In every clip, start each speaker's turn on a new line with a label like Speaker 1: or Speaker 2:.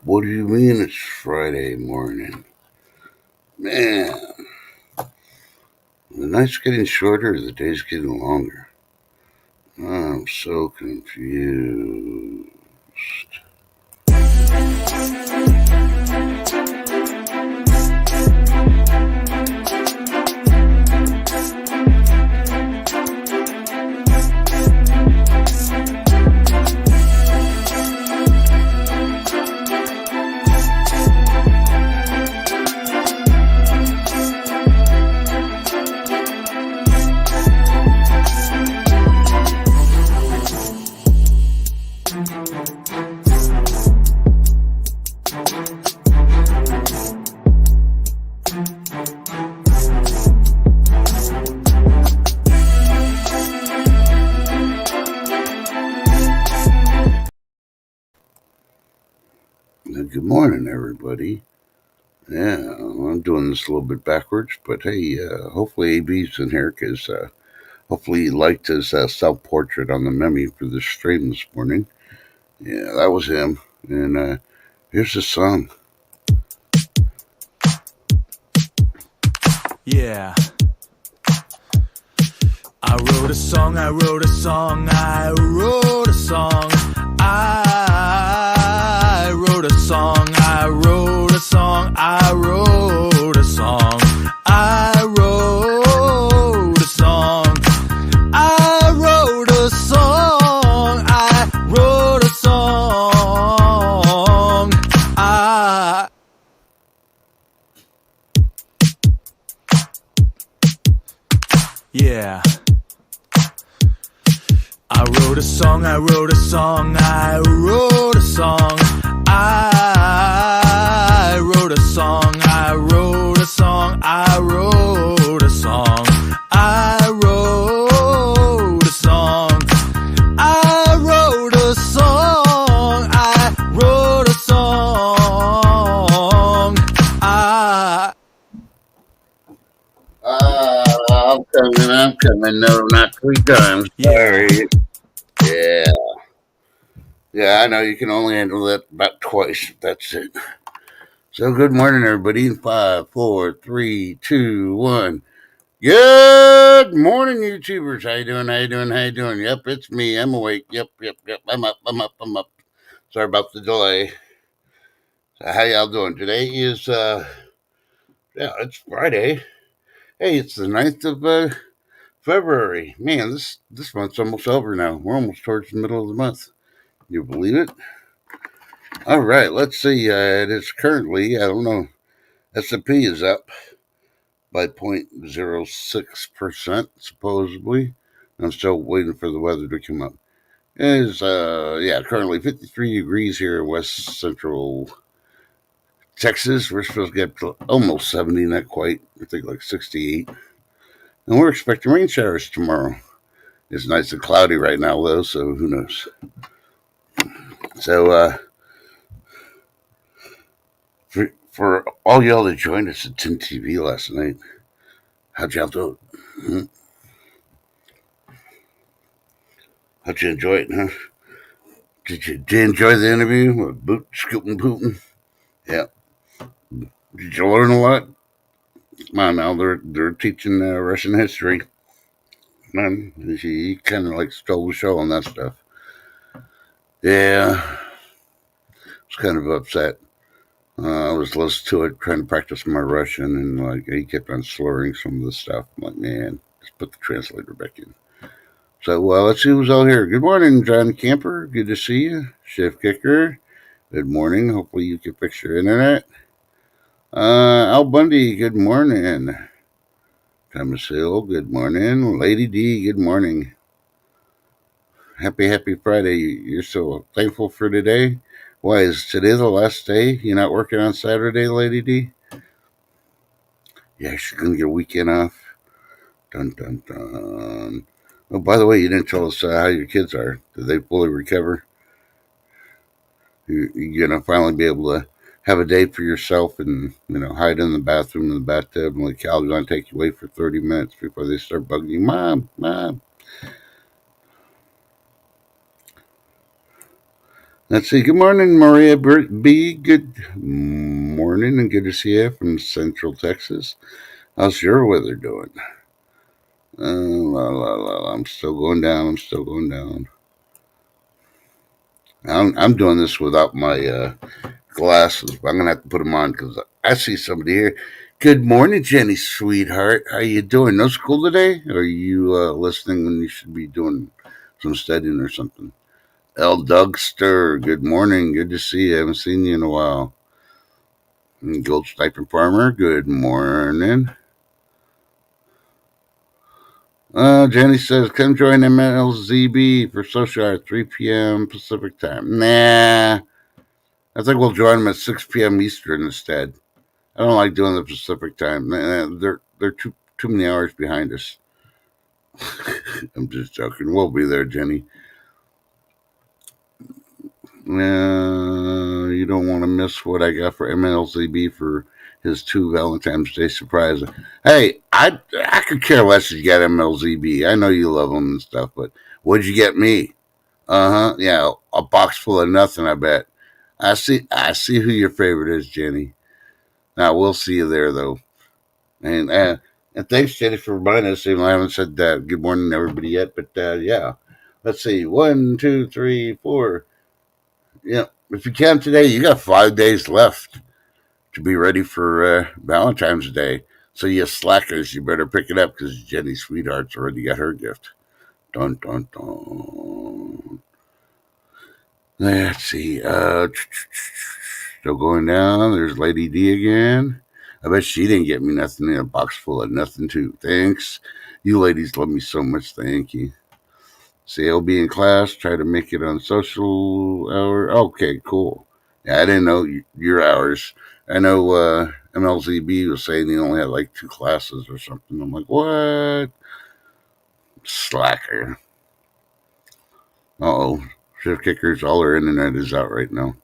Speaker 1: What do you mean it's Friday morning? Man, the night's getting shorter, the day's getting longer. I'm so confused. Good morning, everybody. Yeah, I'm doing this a little bit backwards, but hey, hopefully AB's in here because hopefully he liked his self portrait on the meme for the stream this morning. Yeah, that was him. And here's the song.
Speaker 2: Yeah. I wrote a song, I wrote a song, I wrote a song. I wrote a song, I wrote a song, I wrote a song. I wrote a song. I wrote a song. I wrote a song. Yeah. I wrote a song, I wrote a song, I wrote a song. I wrote a song, I wrote a song, I wrote a song. I wrote a song. I wrote a song. I wrote a song.
Speaker 1: I'm coming. No, not 3 times. Sorry. Yeah. Yeah, I know you can only handle that about twice. That's it. So good morning, everybody. In 5, 4, 3, 2, 1. Good morning, YouTubers. How you doing? How you doing? How you doing? Yep, it's me. I'm awake. Yep. I'm up. Sorry about the delay. So how y'all doing? Today is it's Friday. Hey, it's the 9th of February. Man, this month's almost over now. We're almost towards the middle of the month. You believe it? All right, let's see. It is currently, I don't know, S&P is up by 0.06%, supposedly. I'm still waiting for the weather to come up. It is, currently 53 degrees here in west central Texas. We're supposed to get to almost 70, not quite. I think like 68. And we're expecting rain showers tomorrow. It's nice and cloudy right now, though, so who knows. So, for all y'all that joined us at 10 TV last night, how'd y'all do it? Mm-hmm. How'd you enjoy it, huh? Did you enjoy the interview with Scootin' Putin? Yeah. Did you learn a lot? Come on now, they're teaching Russian history. Man, he kind of like stole the show on that stuff. Yeah. I was kind of upset. I was listening to it, trying to practice my Russian, and like he kept on slurring some of the stuff. I'm like, man, just put the translator back in. So let's see who's all here. Good morning, John Camper. Good to see you. Chef Kicker. Good morning. Hopefully you can fix your internet. Al Bundy. Good morning. Thomas Hill. Good morning. Lady D. Good morning. Happy Friday. You're so thankful for today. Why, is today the last day? You're not working on Saturday, Lady D? Yeah, she's going to get a weekend off. Dun, dun, dun. Oh, by the way, you didn't tell us how your kids are. Did they fully recover? You're going to finally be able to have a day for yourself and, hide in the bathroom, in the bathtub, and let Calgon take you away for 30 minutes before they start bugging you. Mom. Let's see. Good morning, Maria B. Good morning and good to see you from Central Texas. How's your weather doing? I'm still going down. I'm still going down. I'm doing this without my glasses, but I'm gonna have to put them on because I see somebody here. Good morning, Jenny, sweetheart. How you doing? No school today? Or are you listening when you should be doing some studying or something? L. Dougster, good morning. Good to see you. I haven't seen you in a while. And Gold Striper Farmer, good morning. Jenny says, come join MLZB for social hour at 3 p.m. Pacific time. Nah, I think we'll join them at 6 p.m. Eastern instead. I don't like doing the Pacific time. They're too many hours behind us. I'm just joking. We'll be there, Jenny. You don't want to miss what I got for MLZB for his 2 Valentine's Day surprise. Hey, I could care less if you got MLZB. I know you love them and stuff, but what'd you get me? Yeah, a box full of nothing. I bet. I see who your favorite is, Jenny. Now we'll see you there though. And thanks, Jenny, for reminding us. Even though I haven't said good morning to everybody yet, but yeah. Let's see. 1, 2, 3, 4. Yeah, if you can today, you got 5 days left to be ready for Valentine's Day. So you slackers, you better pick it up because Jenny Sweetheart's already got her gift. Dun dun dun. Let's see. Still going down. There's Lady D again. I bet she didn't get me nothing in a box full of nothing too. Thanks. You ladies love me so much. Thank you. Say I'll be in class. Try to make it on social hour. Okay, cool. Yeah, I didn't know your hours. I know MLZB was saying he only had like 2 classes or something. I'm like, what? Slacker. Uh oh. Shift kickers. All our internet is out right now.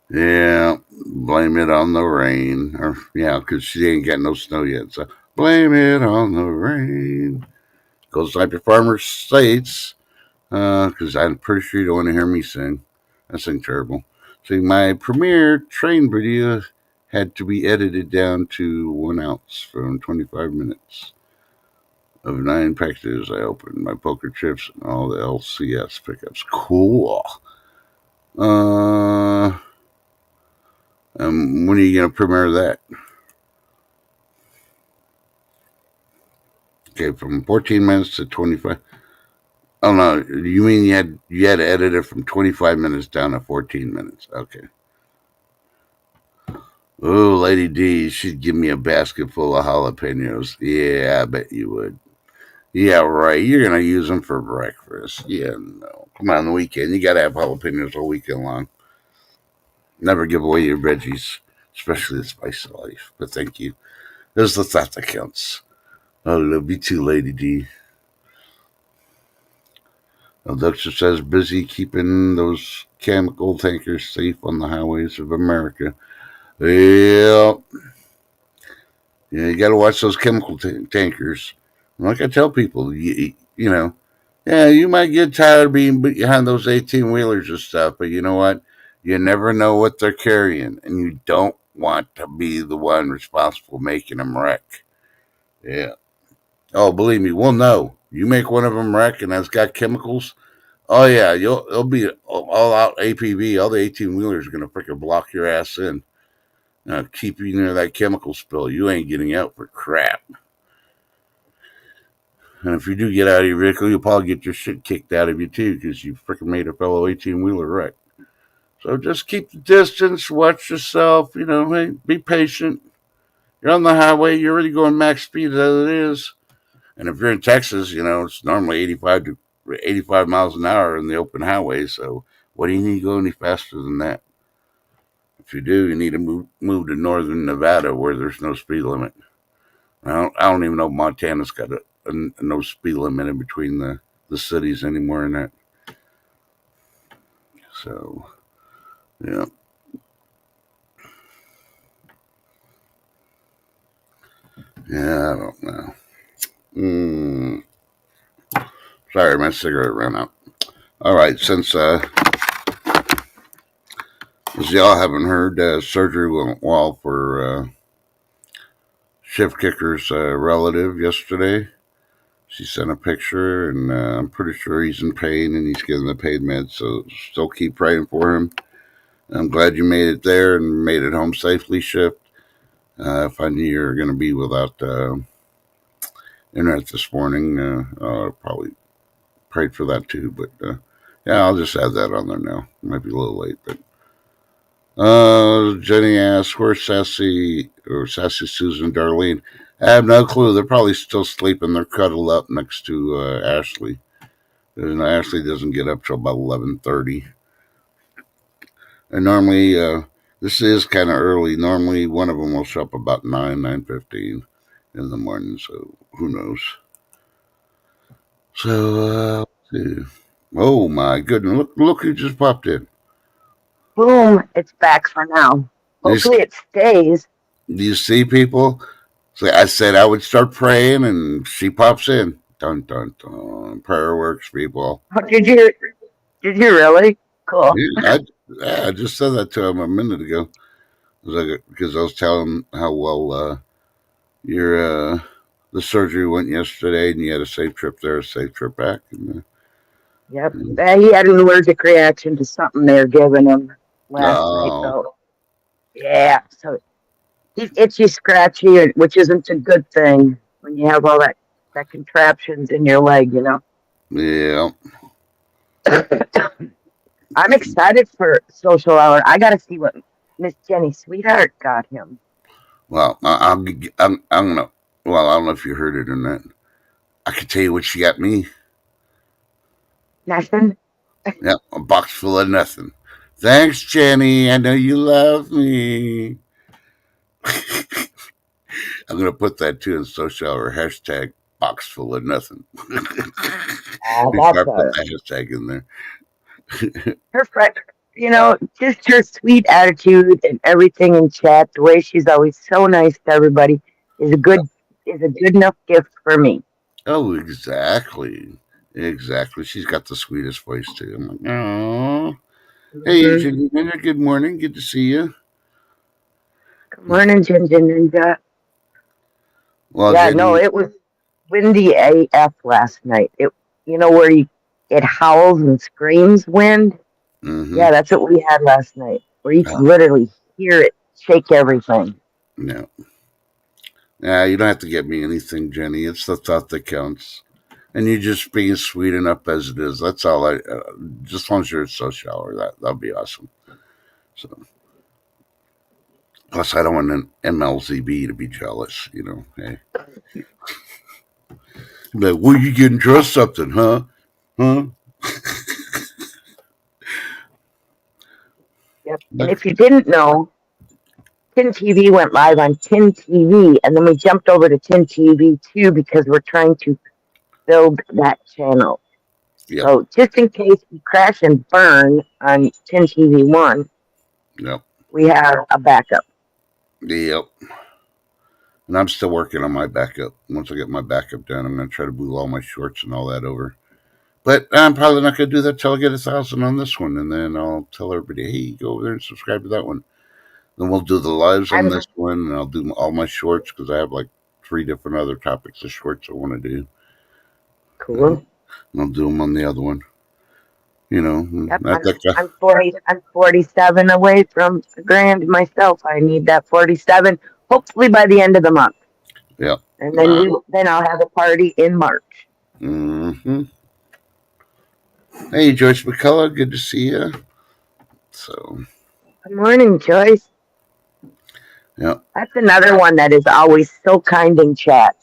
Speaker 1: Yeah, blame it on the rain. Or yeah, because she ain't got no snow yet. So blame it on the rain. Goes like the farmer states. Because I'm pretty sure you don't want to hear me sing. I sing terrible. See, my premiere train video had to be edited down to 1 ounce from 25 minutes. Of 9 packages I opened, my poker chips and all the LCS pickups. Cool. When are you going to premiere that? Okay, from 14 minutes to 25. Oh no, you mean you had to edit it from 25 minutes down to 14 minutes? Okay. Oh, Lady D, she'd give me a basket full of jalapenos. Yeah, I bet you would. Yeah, right. You're gonna use them for breakfast. Yeah, no. Come on, the weekend. You gotta have jalapenos all weekend long. Never give away your veggies, especially the spice of life. But thank you. There's the thought that counts. I love you too, Lady D. Dexter says busy keeping those chemical tankers safe on the highways of America. Yeah, you got to watch those chemical tankers. Like I tell people, you know, yeah, you might get tired of being behind those 18 wheelers and stuff, but you know what? You never know what they're carrying, and you don't want to be the one responsible making them wreck. Yeah. Oh, believe me, we'll know. You make one of them wreck and it's got chemicals. Oh yeah, it'll be all out APB. All the 18 wheelers are gonna freaking block your ass in. Keep you near that chemical spill. You ain't getting out for crap. And if you do get out of your vehicle, you'll probably get your shit kicked out of you too, because you freaking made a fellow 18 wheeler wreck. So just keep the distance, watch yourself. You know, hey, be patient. You're on the highway. You're already going max speed as it is. And if you're in Texas, you know it's normally 85 miles an hour in the open highway. So what do you need to go any faster than that? If you do, you need to move to northern Nevada where there's no speed limit. I don't even know if Montana's got a no speed limit in between the cities anymore in that. So, yeah. Yeah, I don't know. Sorry, my cigarette ran out. All right, since As y'all haven't heard, surgery went well for Shift Kicker's relative yesterday. She sent a picture, and I'm pretty sure he's in pain and he's getting the pain meds. So still keep praying for him. I'm glad you made it there and made it home safely, Shift. If I knew you were going to be without internet this morning, I probably prayed for that too. But yeah, I'll just add that on there now. It might be a little late, but Jenny asks, where's Sassy Susan Darlene? I have no clue. They're probably still sleeping. They're cuddled up next to Ashley. Ashley doesn't get up till about 11:30. And normally, this is kind of early. Normally, one of them will show up about 9:15 in the morning. So who knows? So let's see. Oh my goodness! Look who just popped in.
Speaker 3: Boom! It's back for now. Hopefully, it stays.
Speaker 1: Do you see people? So I said I would start praying, and she pops in. Dun dun dun. Prayer works, people.
Speaker 3: Oh, did you really? Cool.
Speaker 1: Yeah, I just said that to him a minute ago. Because I was telling him how well your the surgery went yesterday, and you had a safe trip there, a safe trip back. And,
Speaker 3: yep. He had an allergic reaction to something they were giving him last night, though. Yeah. So he's itchy, scratchy, which isn't a good thing when you have all that contraptions in your leg, you know.
Speaker 1: Yeah.
Speaker 3: I'm excited for social hour. I got to see what Miss Jenny Sweetheart got him.
Speaker 1: Well, I'm gonna. Well, I don't know if you heard it or not. I can tell you what she got me.
Speaker 3: Nothing.
Speaker 1: Yeah, a box full of nothing. Thanks, Jenny. I know you love me. I'm gonna put that too in social or hashtag box full of nothing. I put that hashtag in there.
Speaker 3: Her friend, you know, just her sweet attitude and everything in chat, the way she's always so nice to everybody is a good enough gift for me.
Speaker 1: Oh, exactly. She's got the sweetest voice too. I'm like, oh, hey, Ninja. Good morning. Good to see you.
Speaker 3: Good morning, Ginger Ninja. Well, yeah, Jenny, no, it was windy AF last night. Where it howls and screams wind. Mm-hmm. Yeah, that's what we had last night, where you can literally hear it shake everything.
Speaker 1: No. Yeah, you don't have to get me anything, Jenny. It's the thought that counts. And you just being sweet enough as it is. That's all just as long as you're at social hour, that'll be awesome. So, plus, I don't want an MLZB to be jealous, Hey. Like, well, you getting trust something, huh?
Speaker 3: Yep. And if you didn't know, Tin TV went live on Tin TV, and then we jumped over to Tin TV 2 because we're trying to build that channel. Yep. So just in case we crash and burn on Tin TV 1,
Speaker 1: yep,
Speaker 3: we have a backup.
Speaker 1: Yep. And I'm still working on my backup. Once I get my backup done, I'm going to try to move all my shorts and all that over. But I'm probably not going to do that till I get 1,000 on this one. And then I'll tell everybody, hey, go over there and subscribe to that one. Then we'll do the lives on this one. And I'll do all my shorts because I have like 3 different other topics of shorts I want to do.
Speaker 3: Cool.
Speaker 1: And I'll do them on the other one.
Speaker 3: Yep, I'm 47 away from the grand myself. I need that 47, hopefully by the end of the month.
Speaker 1: Yep.
Speaker 3: And then I'll have a party in March.
Speaker 1: Mm-hmm. Hey, Joyce McCullough, good to see you. So.
Speaker 3: Good morning, Joyce.
Speaker 1: Yep.
Speaker 3: That's another one that is always so kind in chat.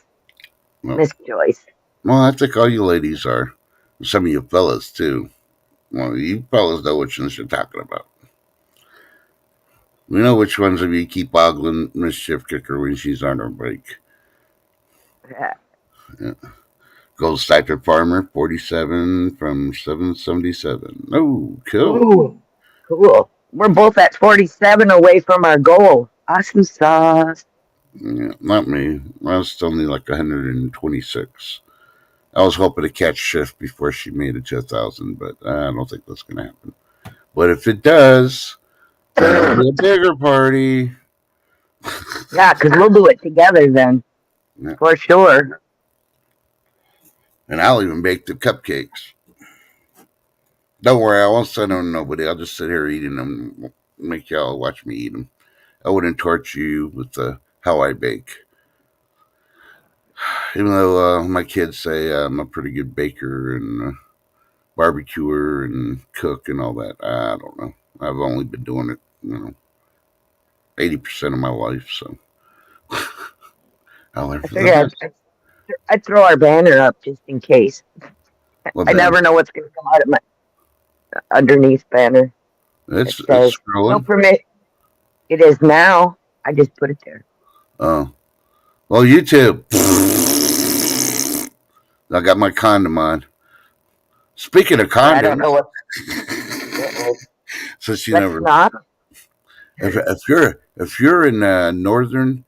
Speaker 3: Yep. Miss Joyce.
Speaker 1: Well, I think all you ladies are. Some of you fellas, too. Well, you fellas know which ones you're talking about. We know which ones of you keep ogling Miss Shift Kicker when she's on her break. Yeah. Gold Stiper Farmer, 47 from 777. Oh, cool.
Speaker 3: Ooh, cool. We're both at 47 away from our goal. Awesome sauce.
Speaker 1: Yeah, not me. I still need like 126. I was hoping to catch Shift before she made it to 1,000, but I don't think that's going to happen. But if it does, It'll be a bigger party.
Speaker 3: Yeah, because we'll do it together then. Yeah. For sure.
Speaker 1: And I'll even bake the cupcakes. Don't worry, I won't send them to nobody. I'll just sit here eating them. Make y'all watch me eat them. I wouldn't torture you with how I bake. Even though my kids say I'm a pretty good baker and barbecuer and cook and all that. I don't know. I've only been doing it, 80% of my life. So I'll learn from that.
Speaker 3: I'd throw our banner up just in case. I never know what's going to come out of my underneath banner.
Speaker 1: It's scrolling.
Speaker 3: No permit. It is now. I just put it there.
Speaker 1: Oh. Well, YouTube. I got my condom on. Speaking of condoms. I don't know what. Since you never.
Speaker 3: Not.
Speaker 1: If you're in northern,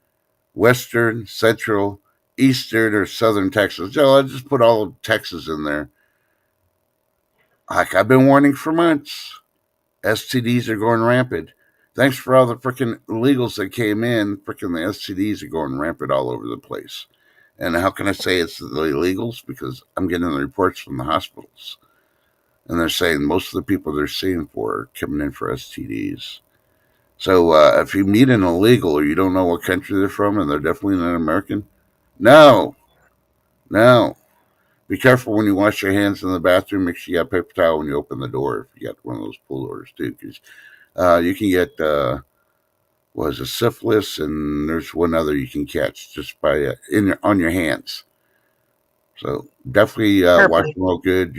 Speaker 1: western, central, eastern, or southern Texas, I'll just put all of Texas in there. Like I've been warning for months, STDs are going rampant. Thanks for all the freaking illegals that came in. Freaking the STDs are going rampant all over the place. And how can I say it's the illegals? Because I'm getting the reports from the hospitals. And they're saying most of the people they're seeing for are coming in for STDs. So if you meet an illegal or you don't know what country they're from and they're definitely not American, no. Be careful when you wash your hands in the bathroom. Make sure you got paper towel when you open the door. If you got one of those pull doors too, because you can get syphilis, and there's one other you can catch just by on your hands. So definitely wash them real good.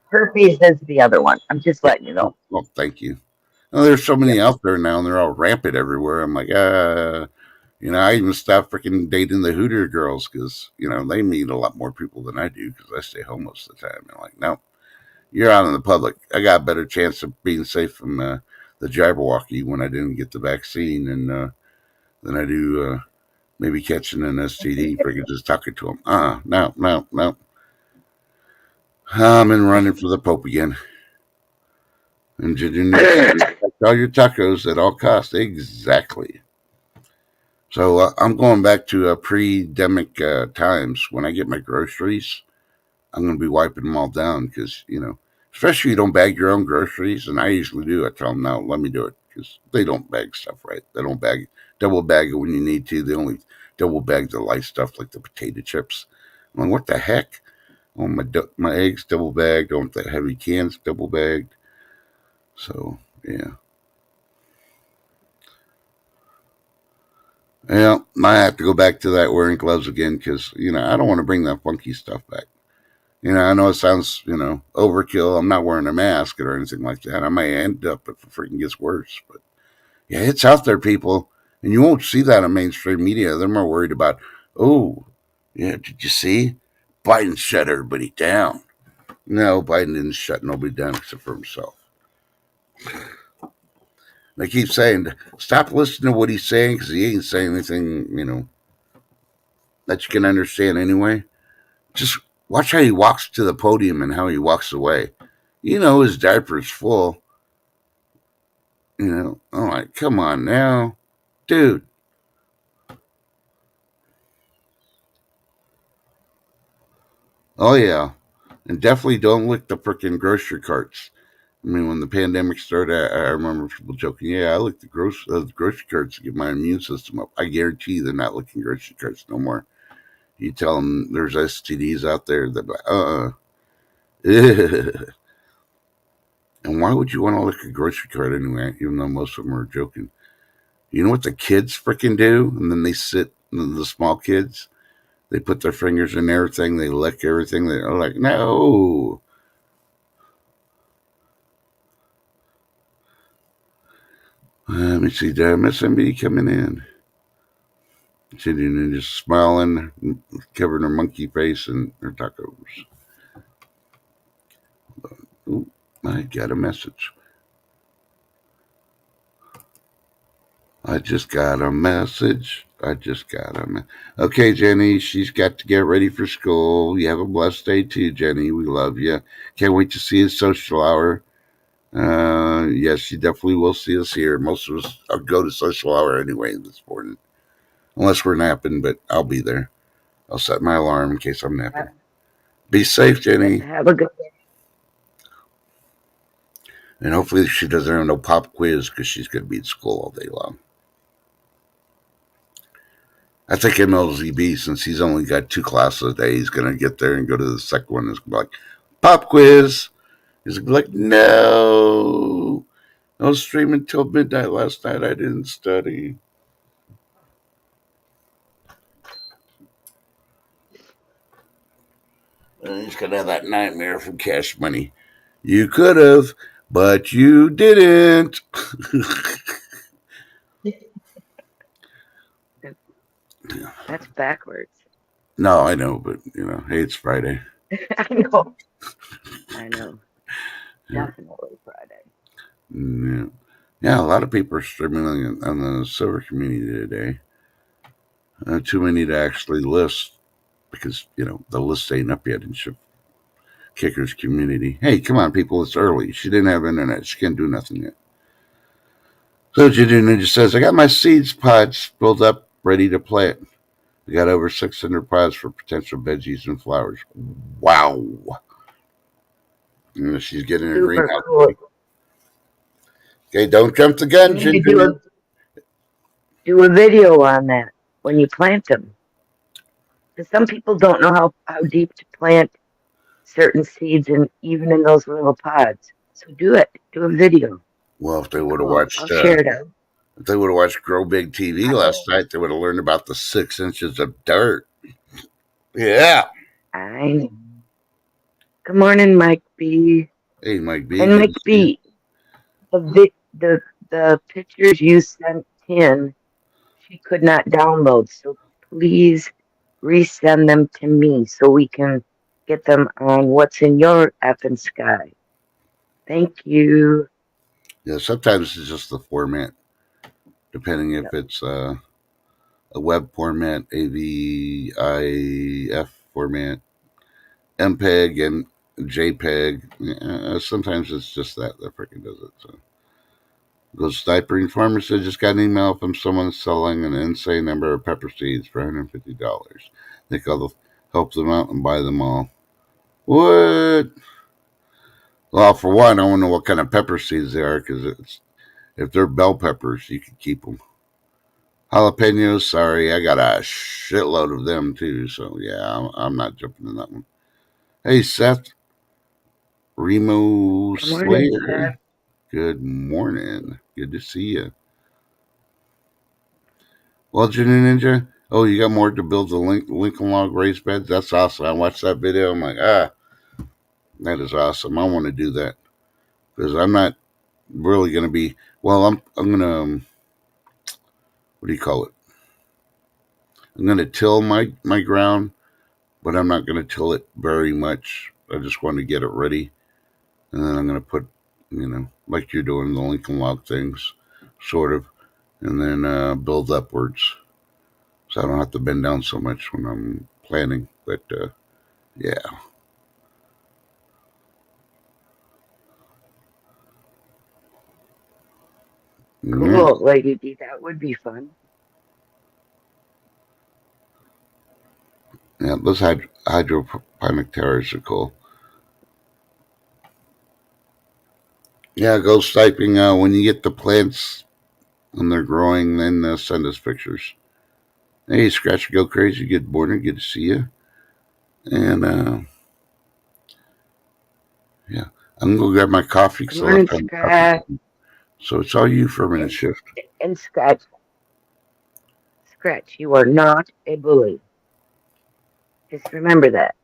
Speaker 3: Herpes is the other one. I'm just letting you know.
Speaker 1: Well, thank you. Well, there's so many out there now, and they're all rampant everywhere. I'm like, I even stopped freaking dating the Hooter girls because, they meet a lot more people than I do because I stay home most of the time. I'm like, no, you're out in the public. I got a better chance of being safe from the Jabberwocky when I didn't get the vaccine than I do maybe catching an STD for just talking to them. No. I'm in running for the Pope again. And you all your tacos at all costs. Exactly. So I'm going back to pre-demic times. When I get my groceries, I'm going to be wiping them all down because, especially you don't bag your own groceries. And I usually do. I tell them, no, let me do it because they don't bag stuff right. They don't double bag it when you need to. They only double bag the light stuff like the potato chips. I'm like, what the heck? Oh, my eggs double bagged. I want the heavy cans double bagged. So, yeah. Yeah, I have to go back to that wearing gloves again because, I don't want to bring that funky stuff back. I know it sounds, overkill. I'm not wearing a mask or anything like that. I might end up if it freaking gets worse. But, yeah, it's out there, people. And you won't see that on mainstream media. They're more worried about, oh, yeah, did you see? Biden shut everybody down. No, Biden didn't shut nobody down except for himself. They keep saying, stop listening to what he's saying because he ain't saying anything, that you can understand anyway. Just watch how he walks to the podium and how he walks away. His diaper's full. I'm like, come on now, dude. Oh, yeah. And definitely don't lick the frickin' grocery carts. I mean, when the pandemic started, I remember people joking, yeah, I lick the grocery carts to get my immune system up. I guarantee you they're not licking grocery carts no more. You tell them there's STDs out there that, And why would you want to lick a grocery cart anyway, even though most of them are joking? You know what the kids freaking do? And then they sit, the small kids, they put their fingers in everything, they lick everything. They're like, no. Let me see, did I miss somebody coming in? Sitting and just smiling, covering her monkey face and her tacos. Ooh, I got a message. I just got a message. Okay, Jenny, she's got to get ready for school. You have a blessed day too, Jenny. We love you. Can't wait to see you social hour. Yes, you definitely will see us here. Most of us go to social hour anyway this morning, unless we're napping. But I'll be there. I'll set my alarm in case I'm napping. Be safe, Jenny.
Speaker 3: Have a good day.
Speaker 1: And hopefully she doesn't have no pop quiz because she's going to be at school all day long. I think MLZB, since he's only got 2 classes a day, he's going to get there and go to the second one and it's going to be like, pop quiz. He's going to be like, no. I was streaming till midnight last night. I didn't study. And he's going to have that nightmare from Cash Money. You could have, but you didn't.
Speaker 3: That's backwards.
Speaker 1: No, I know, but, hey, it's Friday.
Speaker 3: I know. Definitely Friday.
Speaker 1: Yeah, a lot of people are streaming on the silver community today. Too many to actually list because, the list ain't up yet in Kicker's community. Hey, come on, people, it's early. She didn't have internet. She can't do nothing yet. So Juju Ninja says, I got my seeds pods built up, ready to plant. We got over 600 pods for potential veggies and flowers. Wow. She's getting her greenhouse. Cool. Okay, don't jump the gun, Juju.
Speaker 3: Do a video on that when you plant them. Because some people don't know how deep to plant certain seeds, and even in those little pods. So do it. Do a video.
Speaker 1: Well, if they would have watched,
Speaker 3: I'll share it out.
Speaker 1: If they would have watched Grow Big TV last night, they would have learned about the 6 inches of dirt. Yeah.
Speaker 3: I know. Good morning, Mike B.
Speaker 1: Hey, Mike B.
Speaker 3: And Mike B. The pictures you sent in, she could not download. So please resend them to me so we can get them on What's in Your Effing Sky. Thank you.
Speaker 1: Yeah, sometimes it's just the format, depending if it's a web format, AVIF format, MPEG, and JPEG. Sometimes it's just that freaking does it. So, Ghost Snipering Farmer said just got an email from someone selling an insane number of pepper seeds for $150. Think I'll help them out and buy them all. What? Well, for one, I want to know what kind of pepper seeds they are, because if they're bell peppers, you can keep them. Jalapenos, sorry, I got a shitload of them too, so yeah, I'm not jumping in that one. Hey, Seth. Remo Slayer. Good morning. Good to see you. Well, Jenny Ninja, you got more to build the Lincoln Log raised beds? That's awesome. I watched that video. I'm like, that is awesome. I want to do that because I'm not really going to be. Well, I'm going to. What do you call it? I'm going to till my ground, but I'm not going to till it very much. I just want to get it ready, and then I'm going to put, like you're doing the Lincoln Log things, sort of, and then build upwards, so I don't have to bend down so much when I'm planting. But yeah.
Speaker 3: Cool, Lady D. That would be fun.
Speaker 1: Yeah, those hydroponic terraces are cool. Yeah, go sniping when you get the plants and they're growing, then send us pictures. Hey, Scratch, go crazy. Good morning. Good to see you. And yeah, I'm gonna go grab my coffee because I left my coffee. So it's all you for a minute, Shift.
Speaker 3: And Scratch, you are not a bully. Just remember that.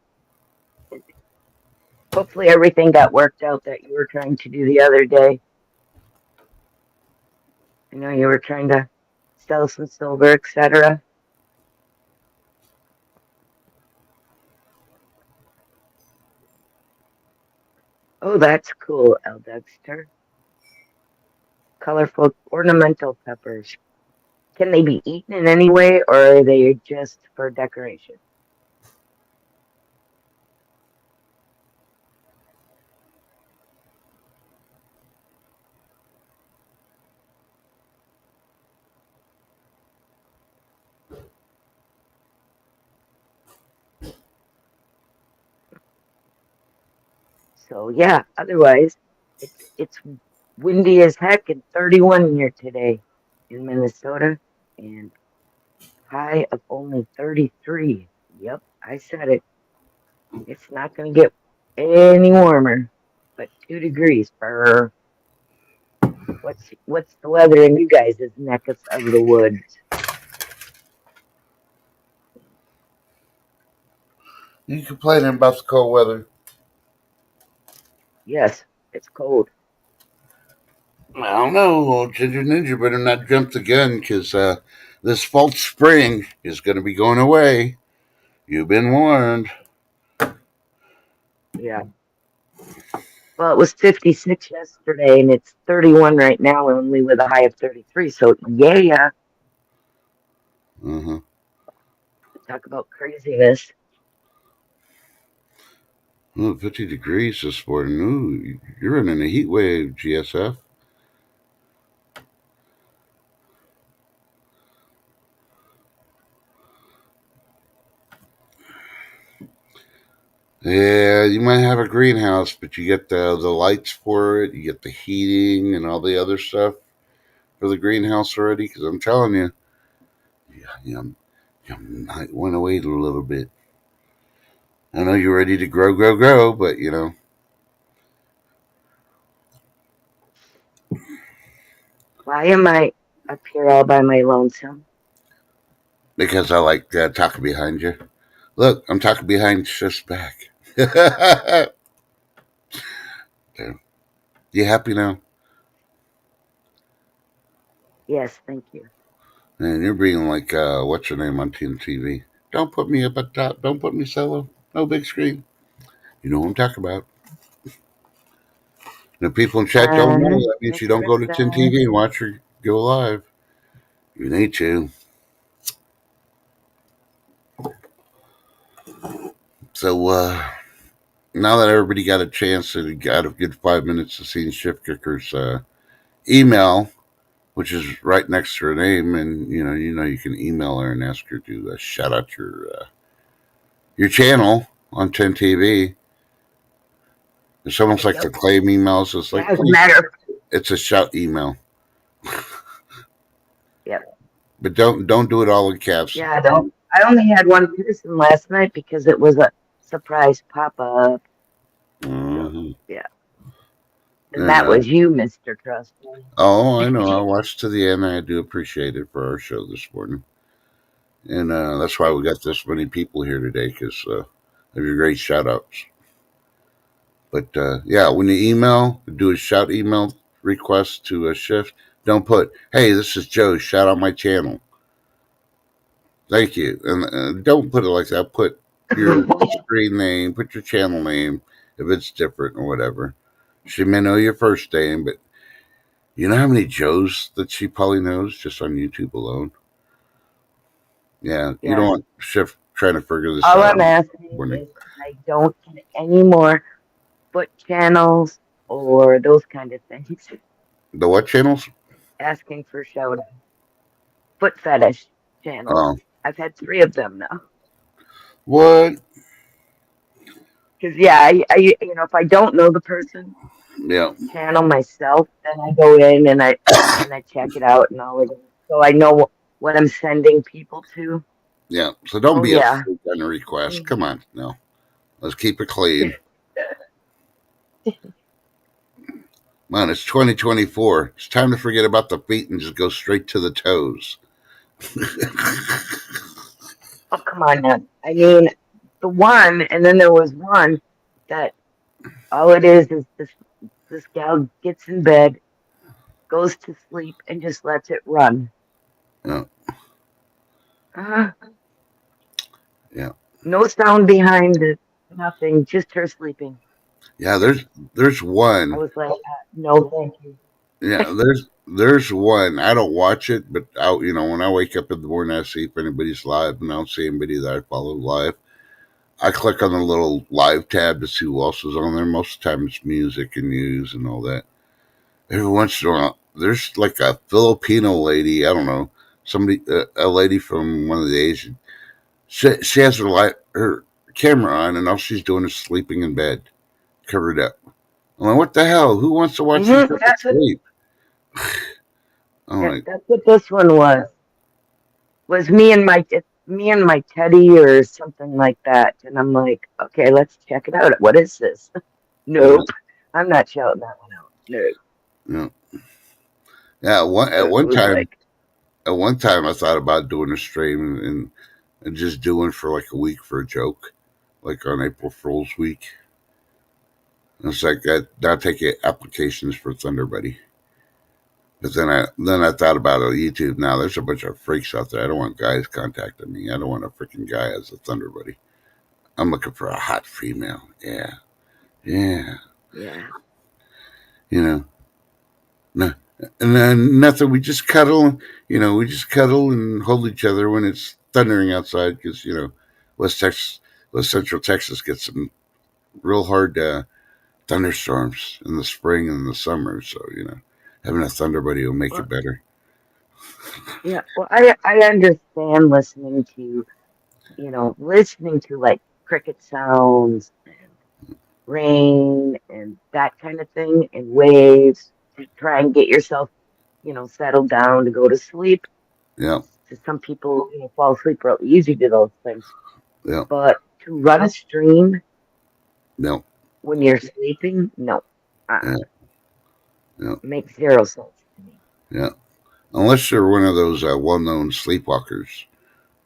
Speaker 3: Hopefully everything got worked out that you were trying to do the other day. I know you were trying to sell some silver, etc. Oh, that's cool, El Dexter. Colorful ornamental peppers. Can they be eaten in any way, or are they just for decoration? So yeah, otherwise it's windy as heck and 31 here today in Minnesota and high of only 33. Yep, I said it. It's not going to get any warmer, but 2 degrees. Brr. What's the weather in you guys' neck of the woods?
Speaker 1: You complaining about the cold weather?
Speaker 3: Yes, it's cold.
Speaker 1: I don't know. Well, Ginger Ninja better not jump the gun because this false spring is going to be going away. You've been warned.
Speaker 3: Yeah. Well, it was 56 yesterday, and it's 31 right now, only with a high of 33. So yeah,
Speaker 1: Uh-huh.
Speaker 3: talk about craziness.
Speaker 1: Oh, 50 degrees this morning. Ooh, you're in a heat wave, GSF. Yeah, you might have a greenhouse, but you get the lights for it, you get the heating and all the other stuff for the greenhouse already. Because I'm telling you, you might want to wait a little bit. I know you're ready to grow, but
Speaker 3: Why am I up here all by my lonesome?
Speaker 1: because I like talking behind you. Look, I'm talking behind Shift's back. There. You happy now?
Speaker 3: Yes, thank you.
Speaker 1: Man, you're being like, what's your name on TV? Don't put me up at top. Don't put me solo. No big screen. You know what I'm talking about. The people in chat don't know. That means you
Speaker 3: That's
Speaker 1: don't
Speaker 3: what it
Speaker 1: go to 10
Speaker 3: says.
Speaker 1: TV and watch her go live. You need to. So, now that everybody got a chance and got a good 5 minutes to see Shift Kicker's email, which is right next to her name, and you can email her and ask her to shout out your channel on 10 TV. It's almost like the claim emails. It's like,
Speaker 3: As a matter
Speaker 1: it's a shout email.
Speaker 3: Yep.
Speaker 1: But don't do it all in caps.
Speaker 3: Yeah, I only had one person last night because it was a surprise pop-up.
Speaker 1: Mm-hmm.
Speaker 3: Yeah. And that was you, Mr. Trust.
Speaker 1: Oh, I know. I watched to the end. I do appreciate it for our show this morning. And that's why we got this many people here today, because of your great shout outs. But yeah, when you email, do a shout email request to a Shift. Don't put, hey, this is Joe, shout out my channel. Thank you. And don't put it like that. Put your screen name, put your channel name, if it's different or whatever. She may know your first name, but you know how many Joes that she probably knows just on YouTube alone? Yeah. You don't want Shift trying to figure this out.
Speaker 3: All I'm asking is I don't get any more foot channels or those kind of things.
Speaker 1: The what channels?
Speaker 3: Asking for shout out. Foot fetish channels.
Speaker 1: Oh.
Speaker 3: I've had 3 of them now.
Speaker 1: What?
Speaker 3: Because I if I don't know the person, channel myself, then I go in and I check it out and all of it, so I know what I'm sending people to.
Speaker 1: Yeah. So don't be a freak on a request. Come on, no. Let's keep it clean. Man, it's 2024. It's time to forget about the feet and just go straight to the toes.
Speaker 3: Oh, come on now. I mean, the one, and then there was one that all it is this gal gets in bed, goes to sleep, and just lets it run.
Speaker 1: Yeah. Yeah.
Speaker 3: No sound behind it, nothing, just her sleeping.
Speaker 1: Yeah, there's one.
Speaker 3: I was like, no, thank you.
Speaker 1: Yeah, there's one. I don't watch it, but when I wake up in the morning, I see if anybody's live, and I don't see anybody that I follow live. I click on the little live tab to see who else is on there. Most of the time, it's music and news and all that. Every once in a while, there's like a Filipino lady. I don't know, a lady from one of the Asian. She has her camera on, and all she's doing is sleeping in bed. covered up. I'm like, what the hell? Who wants to watch this sleep?
Speaker 3: That's what this one was. Was me and my teddy or something like that, and I'm like, okay, let's check it out. What is this? Nope, I'm not shouting that one out. No.
Speaker 1: Yeah. At one time, I thought about doing a stream and just doing for like a week for a joke, like on April Fool's week. It's like I'll take applications for Thunder Buddy. But then I thought about it on YouTube. Now there's a bunch of freaks out there. I don't want guys contacting me. I don't want a freaking guy as a Thunder Buddy. I'm looking for a hot female. Yeah. You know, no, and then nothing. We just cuddle. We just cuddle and hold each other when it's thundering outside because West Central Texas gets some real hard thunderstorms in the spring and the summer. So having a Thunder Buddy will make it better.
Speaker 3: Yeah, well, I understand listening to like cricket sounds and rain and that kind of thing and waves to try and get yourself, settled down to go to sleep.
Speaker 1: Yeah.
Speaker 3: So some people, fall asleep real easy to those things.
Speaker 1: Yeah.
Speaker 3: But to run a stream,
Speaker 1: no.
Speaker 3: When you're sleeping, no.
Speaker 1: Yeah.
Speaker 3: It makes zero sense to me.
Speaker 1: Yeah. Unless you're one of those well-known sleepwalkers.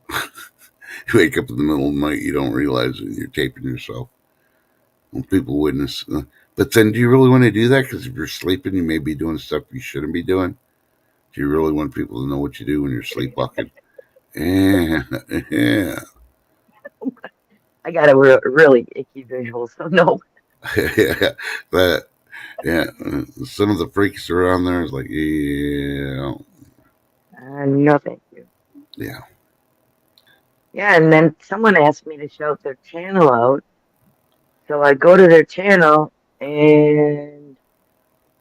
Speaker 1: You wake up in the middle of the night, you don't realize it, and you're taping yourself. When people witness. But then do you really want to do that? Because if you're sleeping, you may be doing stuff you shouldn't be doing. Do you really want people to know what you do when you're sleepwalking? Yeah.
Speaker 3: I got a really icky visual, so no.
Speaker 1: But some of the freaks around there is like,
Speaker 3: no, thank you.
Speaker 1: Yeah.
Speaker 3: Yeah, and then someone asked me to shout their channel out. So I go to their channel, and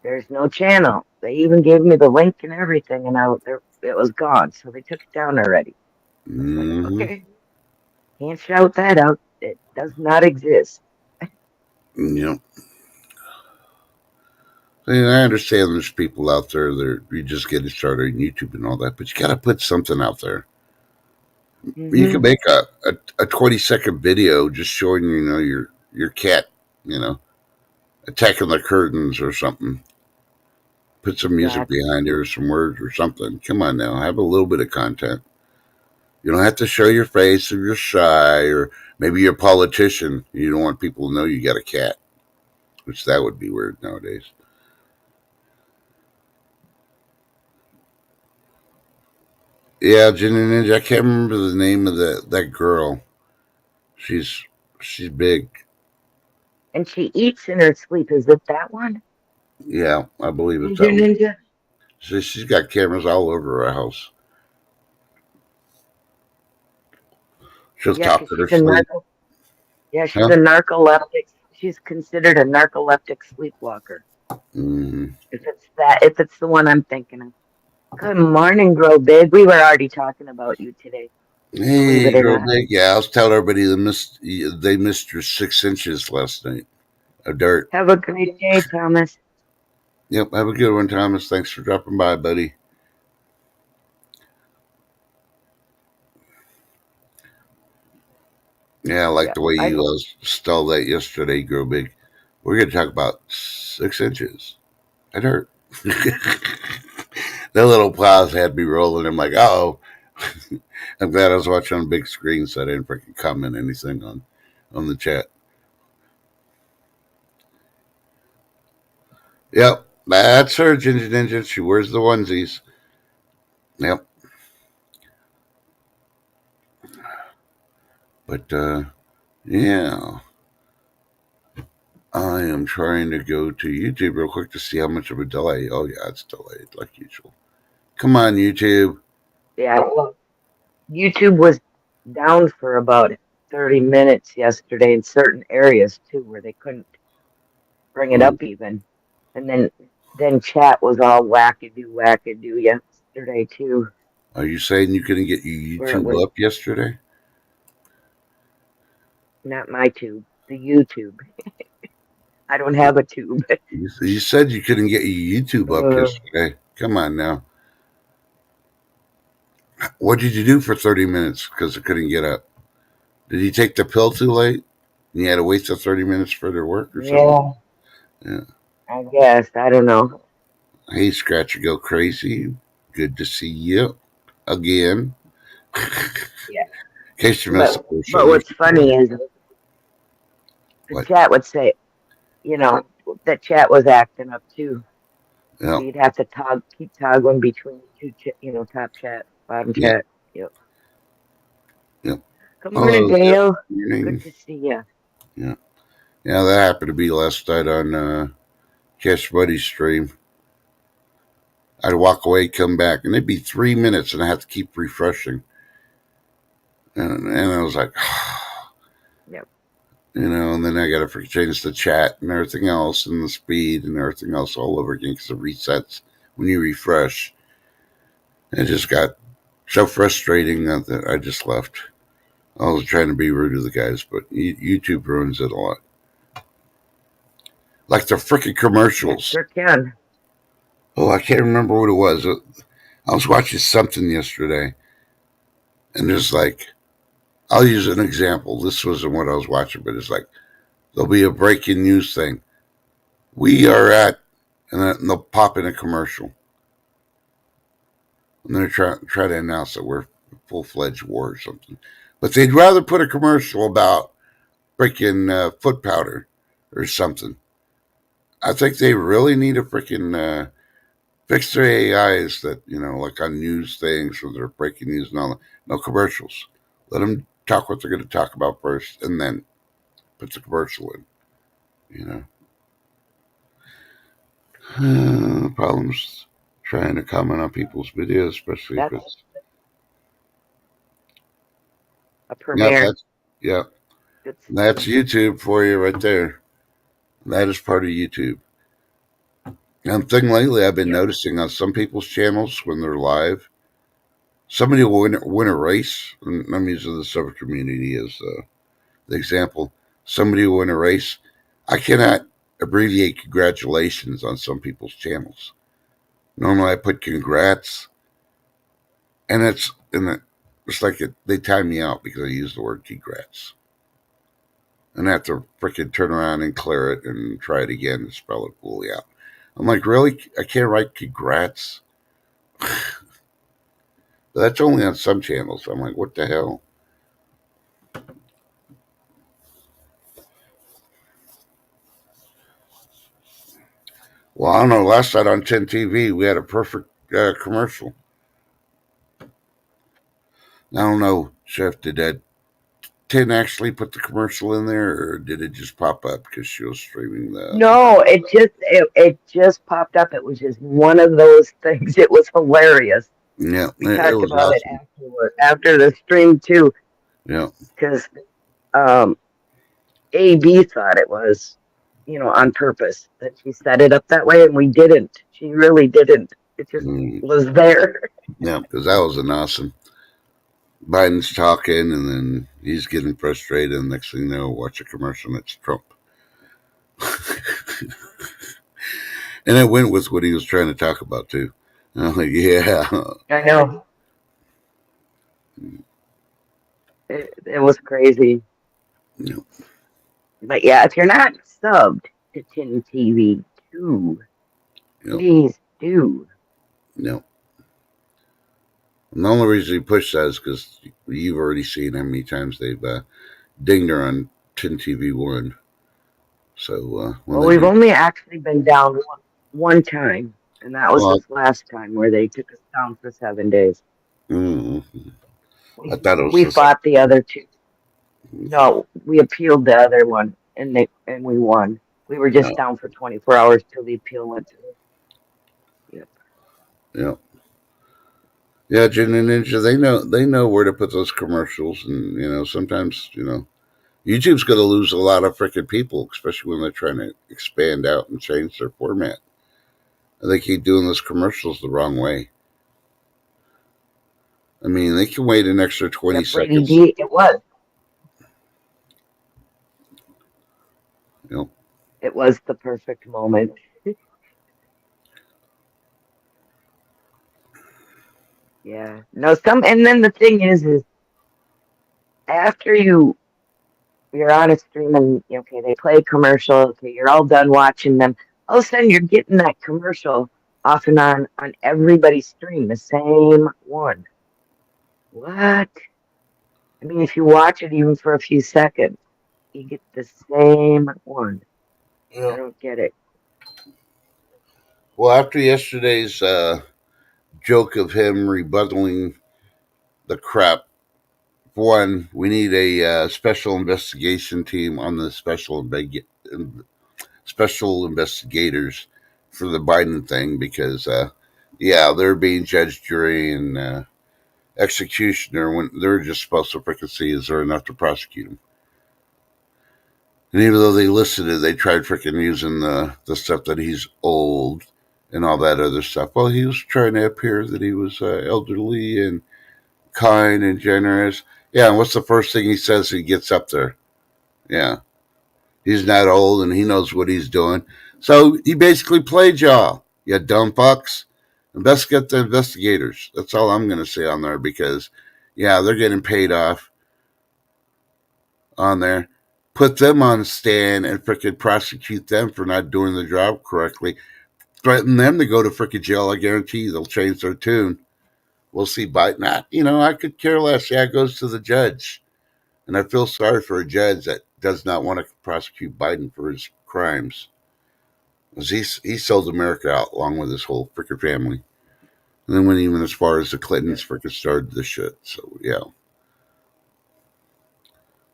Speaker 3: there's no channel. They even gave me the link and everything, and it was gone. So they took it down already.
Speaker 1: Mm-hmm.
Speaker 3: Like, okay, can't shout that out. It does not exist.
Speaker 1: Yep. I understand there's people out there that you just getting started on YouTube and all that, but you got to put something out there. Mm-hmm. You can make a 20-second video just showing your cat, attacking the curtains or something. Put some music behind it or some words or something. Come on now, have a little bit of content. You don't have to show your face if you're shy, or maybe you're a politician. You don't want people to know you got a cat, which that would be weird nowadays. Yeah, Jenny Ninja. I can't remember the name of that girl. She's big.
Speaker 3: And she eats in her sleep. Is it that one?
Speaker 1: Yeah, I believe it's that Ninja. She's got cameras all over her house. She'll talk to her sleep.
Speaker 3: Yeah, she's a narcoleptic. She's considered a narcoleptic sleepwalker.
Speaker 1: Mm-hmm.
Speaker 3: If it's the one I'm thinking of. Good morning, Grow Big. We were already talking about you today.
Speaker 1: Hey, Grow Big. Yeah, I was telling everybody they missed your 6 inches last night of dirt.
Speaker 3: Have a great day, Thomas.
Speaker 1: Yep, have a good one, Thomas. Thanks for dropping by, buddy. Yeah, I like the way you stole that yesterday, Grow Big. We're going to talk about 6 inches of dirt. That little pause had me rolling. I'm like, oh, I'm glad I was watching on a big screen, so I didn't freaking comment anything on the chat. Yep, that's her, Ginger Ninja. She wears the onesies. Yep. But, yeah. I am trying to go to YouTube real quick to see how much of a delay. Oh, yeah, it's delayed like usual. Come on, YouTube.
Speaker 3: Yeah, well, YouTube was down for about 30 minutes yesterday in certain areas, too, where they couldn't bring it up even. And then chat was all wackadoo yesterday, too.
Speaker 1: Are you saying you couldn't get your YouTube up yesterday?
Speaker 3: Not my tube, the YouTube. I don't have a tube.
Speaker 1: You said you couldn't get your YouTube up yesterday. Come on now. What did you do for 30 minutes because it couldn't get up? Did you take the pill too late? And you had to wait till 30 minutes for it to work or something?
Speaker 3: Yeah. I guess. I don't know.
Speaker 1: Hey, Scratcher, go crazy. Good to see you again.
Speaker 3: Yeah.
Speaker 1: In case you missed the first
Speaker 3: but what's funny is the chat would say, the chat was acting up too.
Speaker 1: Yeah.
Speaker 3: So you'd have to keep toggling between two, top chat, bottom chat. Yep.
Speaker 1: Yep.
Speaker 3: Good morning, Dale. Good to see you.
Speaker 1: Yeah. Yeah, that happened to be last night on Cash Buddy's stream. I'd walk away, come back, and it'd be 3 minutes, and I have to keep refreshing. And I was like,
Speaker 3: yep.
Speaker 1: And then I got to change the chat and everything else, and the speed and everything else all over again because it resets when you refresh. It just got so frustrating that I just left. I was trying to be rude to the guys, but YouTube ruins it a lot. Like the freaking commercials.
Speaker 3: Sure can.
Speaker 1: Oh, I can't remember what it was. I was watching something yesterday, and there's like, I'll use an example. This wasn't what I was watching, but it's like, there'll be a breaking news thing. We are at, and then they'll pop in a commercial. And they're try to announce that we're full-fledged war or something. But they'd rather put a commercial about freaking foot powder or something. I think they really need to freaking fix their AIs that, like on news things or their breaking news and all that. No commercials. Let them talk what they're going to talk about first and then put the commercial in, problems trying to comment on people's videos, especially if it's
Speaker 3: a premiere.
Speaker 1: Yeah. That's YouTube for you right there. That is part of YouTube. And thing lately I've been noticing on some people's channels when they're live, somebody will win a race, and I'm using the server community as the example. Somebody will win a race. I cannot abbreviate congratulations on some people's channels. Normally I put congrats, and it's like they time me out because I use the word congrats. And I have to freaking turn around and clear it and try it again and spell it fully out. I'm like, really? I can't write congrats? But that's only on some channels. I'm like, what the hell? Well, I don't know. Last night on 10 TV, we had a perfect commercial. I don't know, Chef, did 10 actually put the commercial in there, or did it just pop up because she was streaming the...
Speaker 3: No, it just popped up. It was just one of those things. It was hilarious.
Speaker 1: Yeah,
Speaker 3: we talked about awesome. It afterward, after the stream too.
Speaker 1: Yeah,
Speaker 3: because AB thought it was, on purpose that she set it up that way, and we didn't. She really didn't. It just was there.
Speaker 1: Yeah, because that was an awesome. Biden's talking, and then he's getting frustrated, and next thing you know, watch a commercial, and it's Trump. And it went with what he was trying to talk about, too. And I'm like, yeah.
Speaker 3: I know. It was crazy.
Speaker 1: Yeah.
Speaker 3: But yeah, if you're not subbed to Tin TV 2, please do.
Speaker 1: No. And the only reason he pushed that is because you've already seen how many times they've dinged her on Tin TV 1. So,
Speaker 3: well, we've only actually been down one time, and that was this last time where they took us down for 7 days.
Speaker 1: Mm-hmm. I thought it was.
Speaker 3: We fought the other two. No, we appealed the other one, and we won. We were just down for 24 hours till the appeal went through. Yep.
Speaker 1: Yeah. Yeah, Jen and Ninja, they know where to put those commercials, and sometimes YouTube's going to lose a lot of freaking people, especially when they're trying to expand out and change their format. And they keep doing those commercials the wrong way. I mean, they can wait an extra 20 seconds.
Speaker 3: It was.
Speaker 1: Yep.
Speaker 3: It was the perfect moment. Yeah. No, and then the thing is after you're on a stream and okay, they play a commercial, okay, you're all done watching them. All of a sudden you're getting that commercial off and on everybody's stream, the same one. What? I mean, if you watch it even for a few seconds, you get the same one.
Speaker 1: Yeah.
Speaker 3: I don't get it.
Speaker 1: Well, after yesterday's joke of him rebuttaling the crap, for one, we need a special investigation team on the special investigators for the Biden thing because, yeah, they're being judge, jury, and executioner when they're just supposed to freaking see is there enough to prosecute him. And even though they listed it, they tried freaking using the stuff that he's old and all that other stuff. Well, he was trying to appear that he was elderly and kind and generous. Yeah, and what's the first thing he says he gets up there? Yeah, he's not old and he knows what he's doing. So he basically played y'all, you dumb fucks. Investigate the investigators. That's all I'm going to say on there because, yeah, they're getting paid off on there. Put them on the stand and freaking prosecute them for not doing the job correctly. Threaten them to go to freaking jail. I guarantee you they'll change their tune. We'll see Biden. I could care less. Yeah, it goes to the judge. And I feel sorry for a judge that does not want to prosecute Biden for his crimes. He sold America out along with his whole freaking family. And then went even as far as the Clintons freaking started the shit. So, yeah.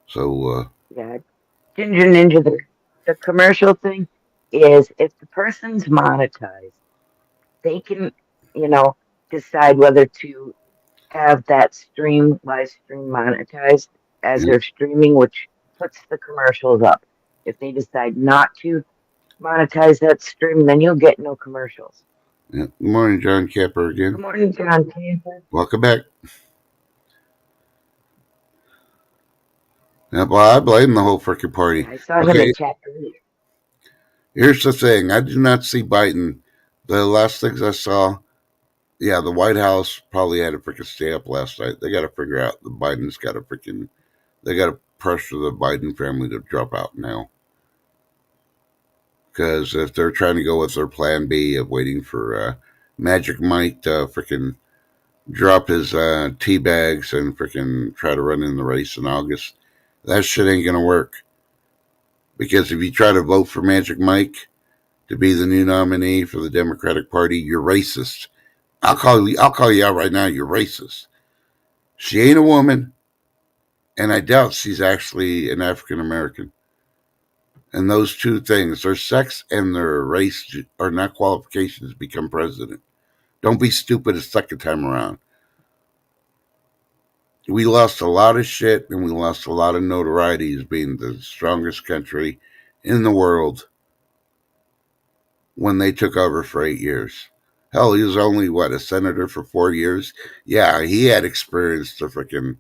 Speaker 1: So,
Speaker 3: yeah. Ginger Ninja, the commercial thing is if the person's monetized, they can, decide whether to have that live stream monetized as they're streaming, which puts the commercials up. If they decide not to monetize that stream, then you'll get no commercials.
Speaker 1: yeah. Good morning, John Capper again.
Speaker 3: Good morning, John Capper.
Speaker 1: Welcome back. Yeah, well, I blame the whole freaking party.
Speaker 3: I saw him in chapter 8.
Speaker 1: Here's the thing. I do not see Biden. The last things I saw, yeah, the White House probably had to freaking stay up last night. They got to figure out they got to pressure the Biden family to drop out now. Because if they're trying to go with their plan B of waiting for Magic Mike to freaking drop his tea bags and freaking try to run in the race in August, that shit ain't going to work. Because if you try to vote for Magic Mike to be the new nominee for the Democratic Party, you're racist. I'll call you out right now. You're racist. She ain't a woman, and I doubt she's actually an African American. And those two things, their sex and their race, are not qualifications to become president. Don't be stupid a second time around. We lost a lot of shit, and we lost a lot of notoriety as being the strongest country in the world when they took over for 8 years. Hell, he was only, a senator for 4 years? Yeah, he had experience to freaking,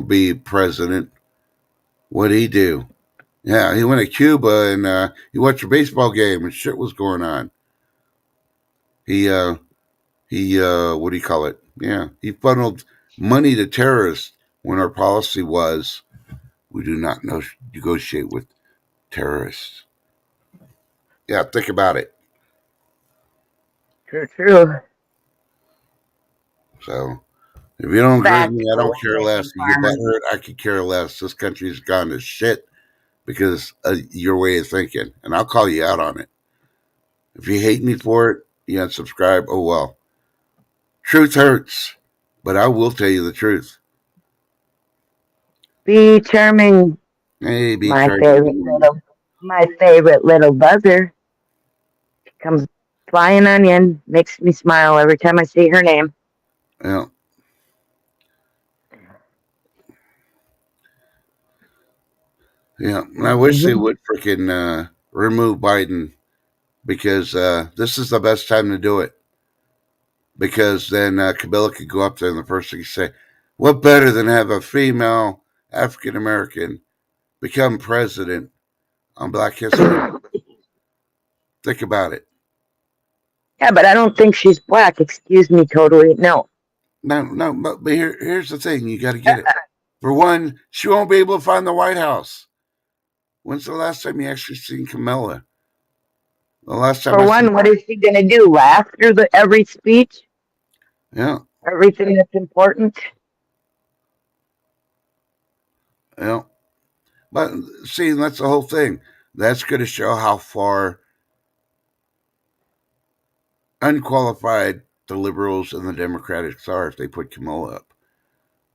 Speaker 1: be president. What'd he do? Yeah, he went to Cuba and he watched a baseball game and shit was going on. He what do you call it? Yeah, he funneled money to terrorists when our policy was we do not negotiate with terrorists. Yeah, think about it.
Speaker 3: True.
Speaker 1: So, if you don't agree with me, I don't care less. You get butthurt, I could care less. This country's gone to shit because of your way of thinking, and I'll call you out on it. If you hate me for it, you unsubscribe. Oh well. Truth hurts, but I will tell you the truth.
Speaker 3: Be charming.
Speaker 1: Hey, be
Speaker 3: my
Speaker 1: charming.
Speaker 3: My favorite little buzzer. She comes flying onion, makes me smile every time I see her name.
Speaker 1: Yeah. Yeah, and I wish they would freaking remove Biden because this is the best time to do it. Because then Kabila could go up there and the first thing he say, what better than have a female African American become president on Black History. Think about it.
Speaker 3: Yeah, but I don't think she's black. Excuse me, totally. No.
Speaker 1: No, but here's the thing. You got to get it. For one, she won't be able to find the White House. When's the last time you actually seen Kamala? The last time.
Speaker 3: For one, what is she going to do? Laugh through every speech?
Speaker 1: Yeah.
Speaker 3: Everything that's important?
Speaker 1: Yeah. But see, that's the whole thing. That's going to show how far unqualified the liberals and the Democrats are if they put Kamala up.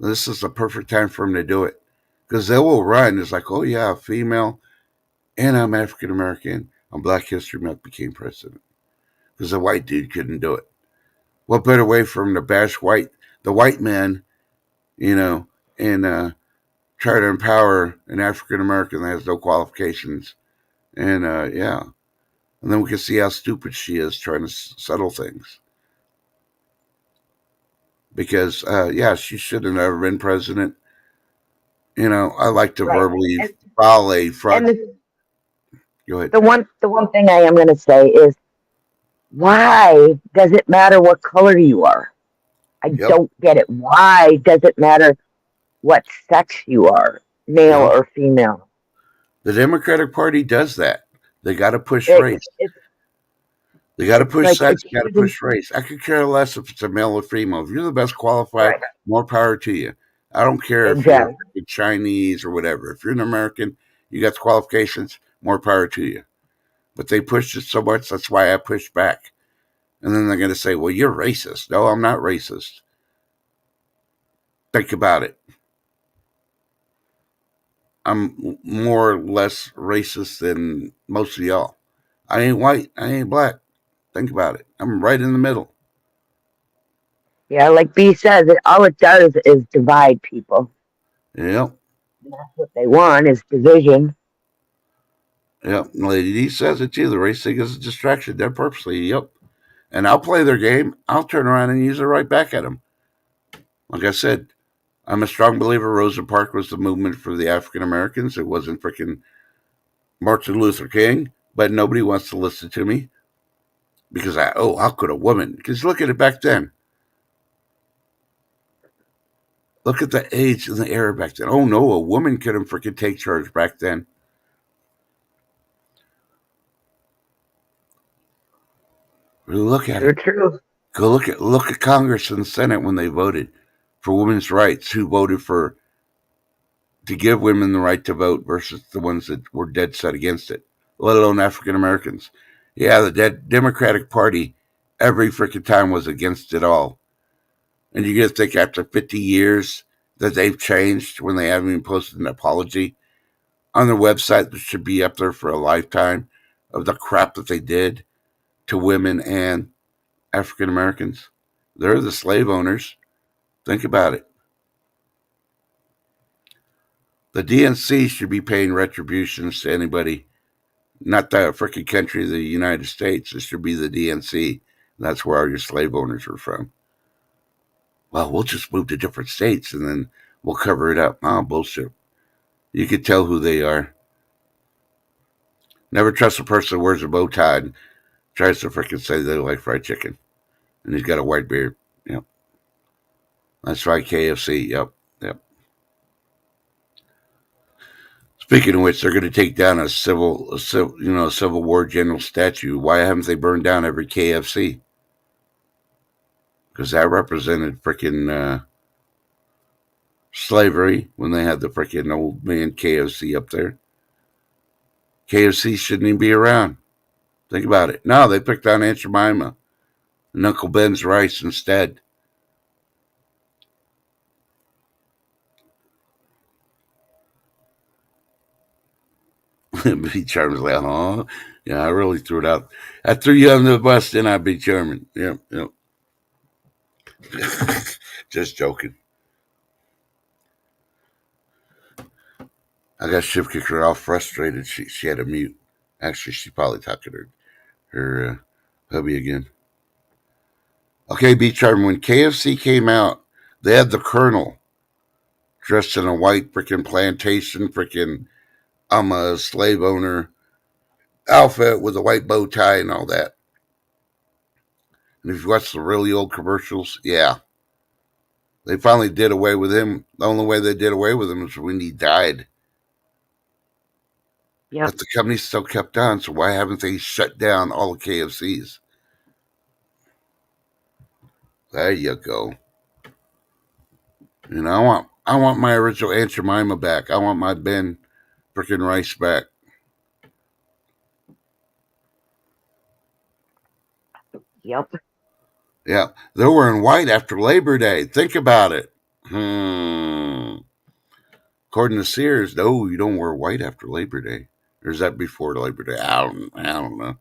Speaker 1: This is the perfect time for them to do it. Because they will run. It's like, oh, yeah, a female, and I'm African American. On Black History Month became president. Because a white dude couldn't do it. What better way for him to bash the white man, and try to empower an African American that has no qualifications. And, yeah. And then we can see how stupid she is trying to settle things. Because, yeah, she should have never been president. I like to verbally file a fraud. Go ahead.
Speaker 3: The one thing I am going to say is, why does it matter what color you are? I don't get it. Why does it matter what sex you are, male or female?
Speaker 1: The Democratic Party does that. They got to push race. They got to push sex. Got to push race. I could care less if it's a male or female. If you're the best qualified, more power to you. I don't care if you're Chinese or whatever. If you're an American, you got the qualifications, more power to you. But they pushed it so much, that's why I pushed back. And then they're going to say, well, you're racist. No, I'm not racist. Think about it. I'm more or less racist than most of y'all. I ain't white. I ain't black. Think about it. I'm right in the middle.
Speaker 3: Yeah, like B says, all it does is divide people.
Speaker 1: Yep.
Speaker 3: And that's what they want, is division.
Speaker 1: Yep. Lady D says it too. The race thing is a distraction. They're purposely. Yep. And I'll play their game. I'll turn around and use it right back at them. Like I said, I'm a strong believer Rosa Parks was the movement for the African Americans. It wasn't freaking Martin Luther King, but nobody wants to listen to me because how could a woman? Because look at it back then. Look at the age and the era back then. Oh no, a woman couldn't freaking take charge back then. Really look at it.
Speaker 3: True.
Speaker 1: Go look at Congress and the Senate when they voted for women's rights. Who voted to give women the right to vote versus the ones that were dead set against it, let alone African Americans. Yeah, the Democratic Party every freaking time was against it all. And you get to think after 50 years that they've changed when they haven't even posted an apology on their website that should be up there for a lifetime of the crap that they did to women and African Americans. They're the slave owners. Think about it. The DNC should be paying retributions to anybody, not the freaking country of the United States. It should be the DNC. That's where all your slave owners are from. Well, we'll just move to different states and then we'll cover it up. Oh, bullshit. You can tell who they are. Never trust a person who wears a bow tie and tries to freaking say they like fried chicken. And he's got a white beard. Yep. That's right, KFC. Yep. Speaking of which, they're going to take down a Civil War general statue. Why haven't they burned down every KFC? Because that represented freaking slavery when they had the freaking old man KFC up there. KFC shouldn't even be around. Think about it. No, they picked on Aunt Jemima and Uncle Ben's rice instead. B. Charmin's like, oh, yeah, I really threw it out. I threw you under the bus, then I'd be Charmin. Yep. Just joking. I got shift kicked her off frustrated. She had a mute. Actually, she's probably talking to her hubby again. Okay, B. Charmin, when KFC came out, they had the Colonel dressed in a white freaking plantation freaking I'm a slave owner outfit with a white bow tie and all that. And if you watch the really old commercials, yeah, they finally did away with him. The only way they did away with him is when he died.
Speaker 3: Yep.
Speaker 1: But the company still kept on, so why haven't they shut down all the KFCs? There you go. You know, I want my original Aunt Jemima back. I want my Ben frickin' Rice back.
Speaker 3: Yep.
Speaker 1: Yeah, they're wearing white after Labor Day. Think about it. According to Sears, no, you don't wear white after Labor Day. Or is that before Labor Day? I don't know.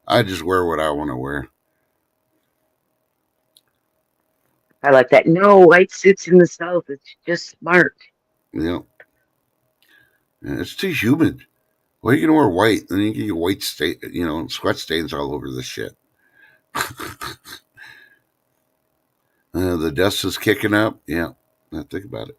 Speaker 1: I just wear what I want to wear.
Speaker 3: I like that. No, white suits in the South. It's just smart.
Speaker 1: Yeah. It's too humid. Well, you can wear white, then you can get white sweat stains all over the shit. The dust is kicking up. Yeah, now think about it.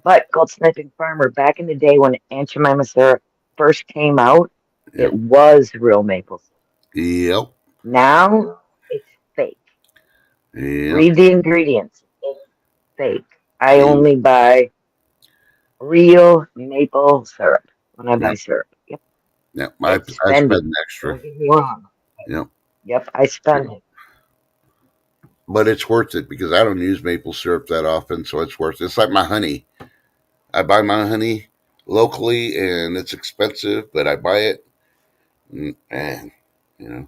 Speaker 3: But Gold Sniping Farmer, back in the day when Aunt Jemima syrup first came out,
Speaker 1: Yep.
Speaker 3: it was real maple syrup.
Speaker 1: Yep.
Speaker 3: Now it's fake.
Speaker 1: Yep.
Speaker 3: Read the ingredients. It's fake. I only buy real maple syrup when I buy syrup. Yep.
Speaker 1: Yep. I spend extra.
Speaker 3: Don't get me wrong.
Speaker 1: Yep.
Speaker 3: Yep, I spend it.
Speaker 1: But it's worth it because I don't use maple syrup that often, so it's worth it. It's like my honey. I buy my honey locally, and it's expensive, but I buy it, and you know,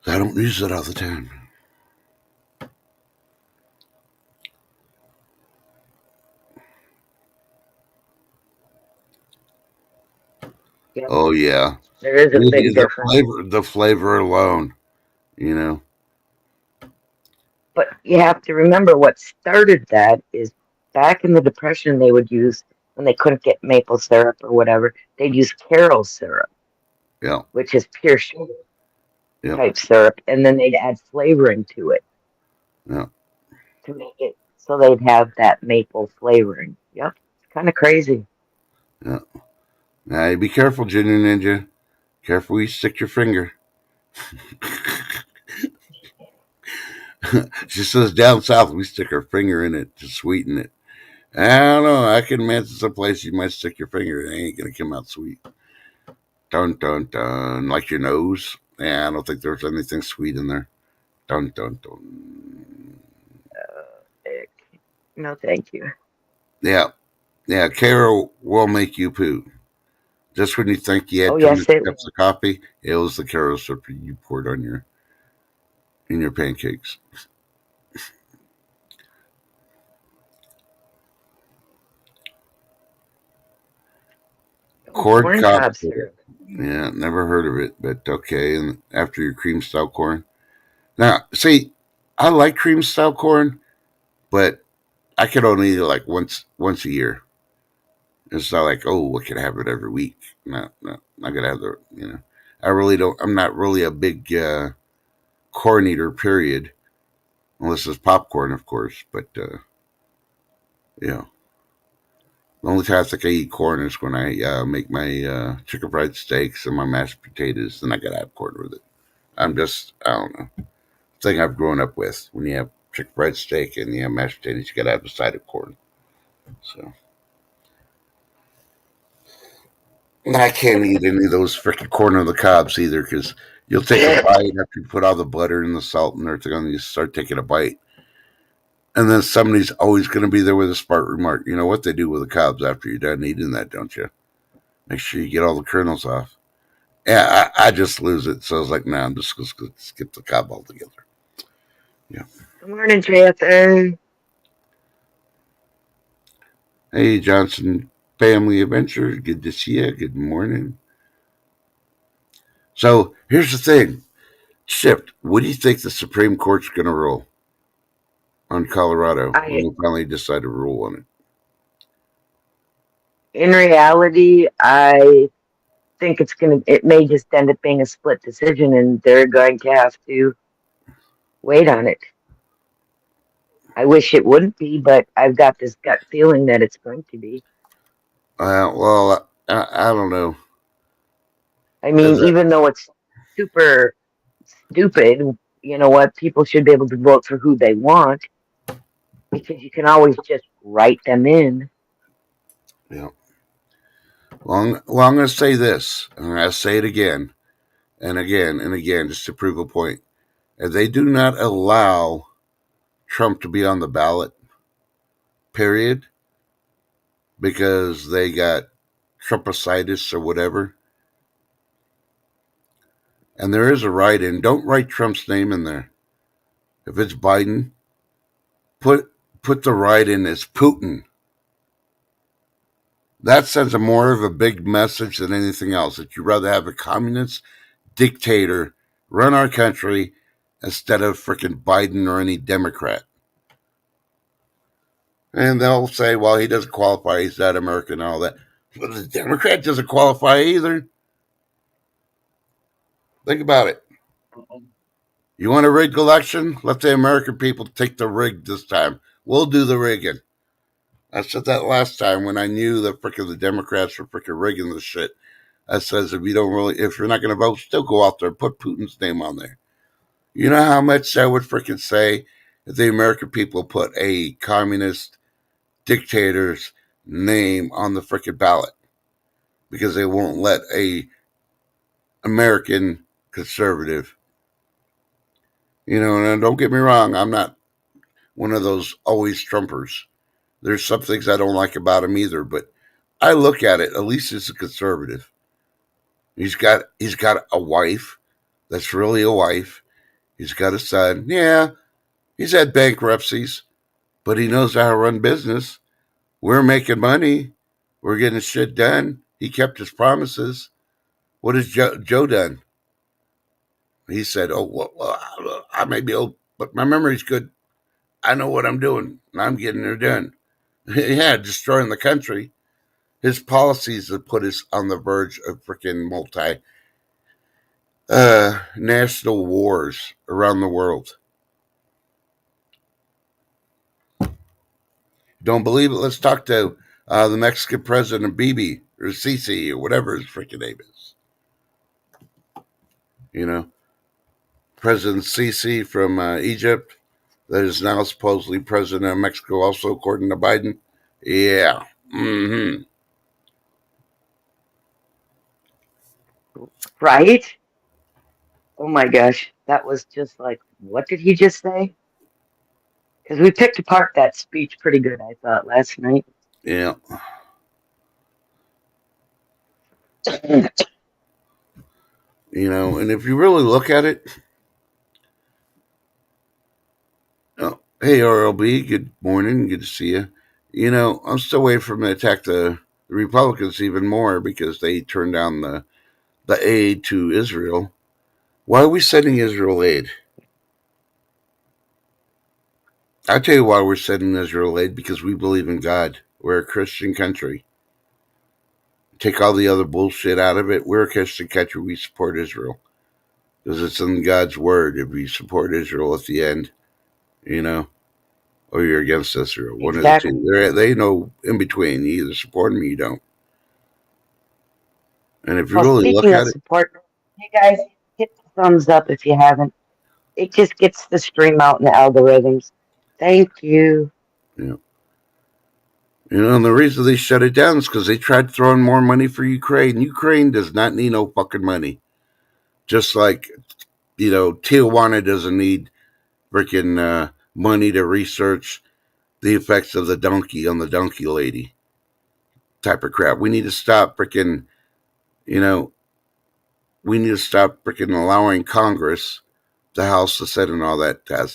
Speaker 1: I don't use it all the time.
Speaker 3: Yep.
Speaker 1: Oh yeah,
Speaker 3: there is a big difference.
Speaker 1: The flavor alone, you know.
Speaker 3: But you have to remember what started that is back in the Depression, they would use, when they couldn't get maple syrup or whatever, they'd use Karo syrup.
Speaker 1: Yeah.
Speaker 3: Which is pure sugar type syrup. And then they'd add flavoring to it.
Speaker 1: Yeah.
Speaker 3: To make it so they'd have that maple flavoring. Yep. It's kind of crazy.
Speaker 1: Yeah. Now, be careful, Junior Ninja. Careful you stick your finger. She says down south we stick our finger in it to sweeten it. I don't know. I can imagine some place you might stick your finger and it ain't gonna come out sweet. Dun dun dun, like your nose. Yeah, I don't think there's anything sweet in there. Dun dun dun.
Speaker 3: No, thank you.
Speaker 1: Yeah, yeah. Karo will make you poo. Just when you think you had 2 cups of coffee, it was the Karo syrup you poured on in your pancakes. Corn cob syrup. Yeah, never heard of it, but okay. And after your cream style corn. Now, see, I like cream style corn, but I could only eat it like once a year. It's not like, oh, I could have it every week. No, I gotta have the. I really don't. I'm not really a big corn eater. Period. Unless it's popcorn, of course. But yeah. The only time I think I eat corn is when I make my chicken fried steaks and my mashed potatoes. Then I gotta have corn with it. I don't know. Thing I've grown up with. When you have chicken fried steak and you have mashed potatoes, you gotta have a side of corn. So. And I can't eat any of those freaking corn on the cobs either because you'll take a bite after you put all the butter and the salt and everything on. You start taking a bite. And then somebody's always going to be there with a smart remark. You know what they do with the cobs after you're done eating that, don't you? Make sure you get all the kernels off. Yeah, I just lose it. So I was like, nah, I'm just going to skip the cob altogether. Yeah.
Speaker 3: Good morning, JFA.
Speaker 1: Hey, Johnson Family Adventure. Good to see you. Good morning. So here's the thing. Shift, what do you think the Supreme Court's going to rule on Colorado when we finally decide to rule on
Speaker 3: it? In reality, I think it may just end up being a split decision and they're going to have to wait on it. I wish it wouldn't be, but I've got this gut feeling that it's going to be.
Speaker 1: Well, I don't know.
Speaker 3: I mean, even though it's super stupid, you know what? People should be able to vote for who they want because you can always just write them in.
Speaker 1: Yeah. Well, I'm going to say this, and I'm going to say it again and again and again just to prove a point. If they do not allow Trump to be on the ballot, period, because they got Trumpicitis or whatever, and there is a write-in, don't write Trump's name in there. If it's Biden, put the write-in as Putin. That sends a more of a big message than anything else, that you'd rather have a communist dictator run our country instead of freaking Biden or any Democrat. And they'll say, well, he doesn't qualify, he's not American and all that. But the Democrat doesn't qualify either. Think about it. You want a rigged election? Let the American people take the rig this time. We'll do the rigging. I said that last time when I knew that freaking the Democrats were freaking rigging the shit. I says, if you're not going to vote, still go out there and put Putin's name on there. You know how much that would freaking say if the American people put a communist dictator's name on the freaking ballot, because they won't let a American conservative. And don't get me wrong, I'm not one of those always Trumpers. There's some things I don't like about him either, but I look at it, at least as a conservative. He's got a wife that's really a wife. He's got a son. Yeah, he's had bankruptcies, but he knows how to run business. We're making money. We're getting shit done. He kept his promises. What has Joe done? He said, oh, well, I may be old, but my memory's good. I know what I'm doing, and I'm getting it done. Yeah, destroying the country. His policies have put us on the verge of freaking national wars around the world. Don't believe it? Let's talk to the Mexican president, Bibi, or Sisi, or whatever his freaking name is. President Sisi from Egypt, that is now supposedly president of Mexico, also according to Biden. Yeah. Mm-hmm.
Speaker 3: Right? Oh my gosh, that was just like, what did he just say? Because we picked apart that speech pretty good, I thought, last night.
Speaker 1: Yeah. And if you really look at it, hey, RLB, good morning, good to see you. I'm still waiting for them to attack the Republicans even more because they turned down the aid to Israel. Why are we sending Israel aid? I'll tell you why we're sending Israel aid, because we believe in God. We're a Christian country. Take all the other bullshit out of it. We're a Christian country. We support Israel because it's in God's word. If you support Israel at the end, or you're against Israel. One
Speaker 3: exactly.
Speaker 1: of the two. They know in between. You either support them or you don't. And if you really look at
Speaker 3: support, you guys hit the thumbs up if you haven't. It just gets the stream out in the algorithms. Thank you.
Speaker 1: Yeah. And the reason they shut it down is because they tried throwing more money for Ukraine. Ukraine does not need no fucking money. Just like, Tijuana doesn't need freaking money to research the effects of the donkey on the donkey lady type of crap. We need to stop freaking, allowing Congress, the House, the Senate, and all that to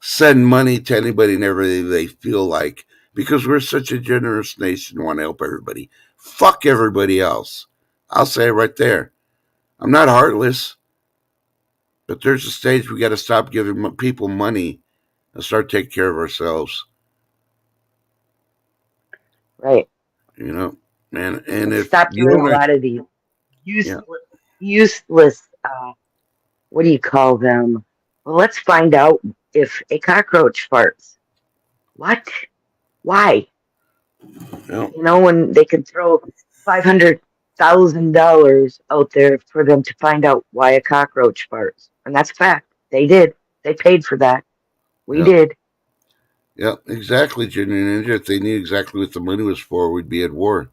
Speaker 1: send money to anybody and everything they feel like, because we're such a generous nation, want to help everybody. Fuck everybody else. I'll say it right there. I'm not heartless, but there's a stage we got to stop giving people money and start taking care of ourselves.
Speaker 3: Right.
Speaker 1: And if
Speaker 3: stop doing a lot of these useless, what do you call them? Well, let's find out if a cockroach farts. What? Why?
Speaker 1: Yep.
Speaker 3: You know, when they could throw $500,000 out there for them to find out why a cockroach farts, and that's a fact. They did. They paid for that. We did.
Speaker 1: Yep, exactly, Junior Ninja. If they knew exactly what the money was for, we'd be at war.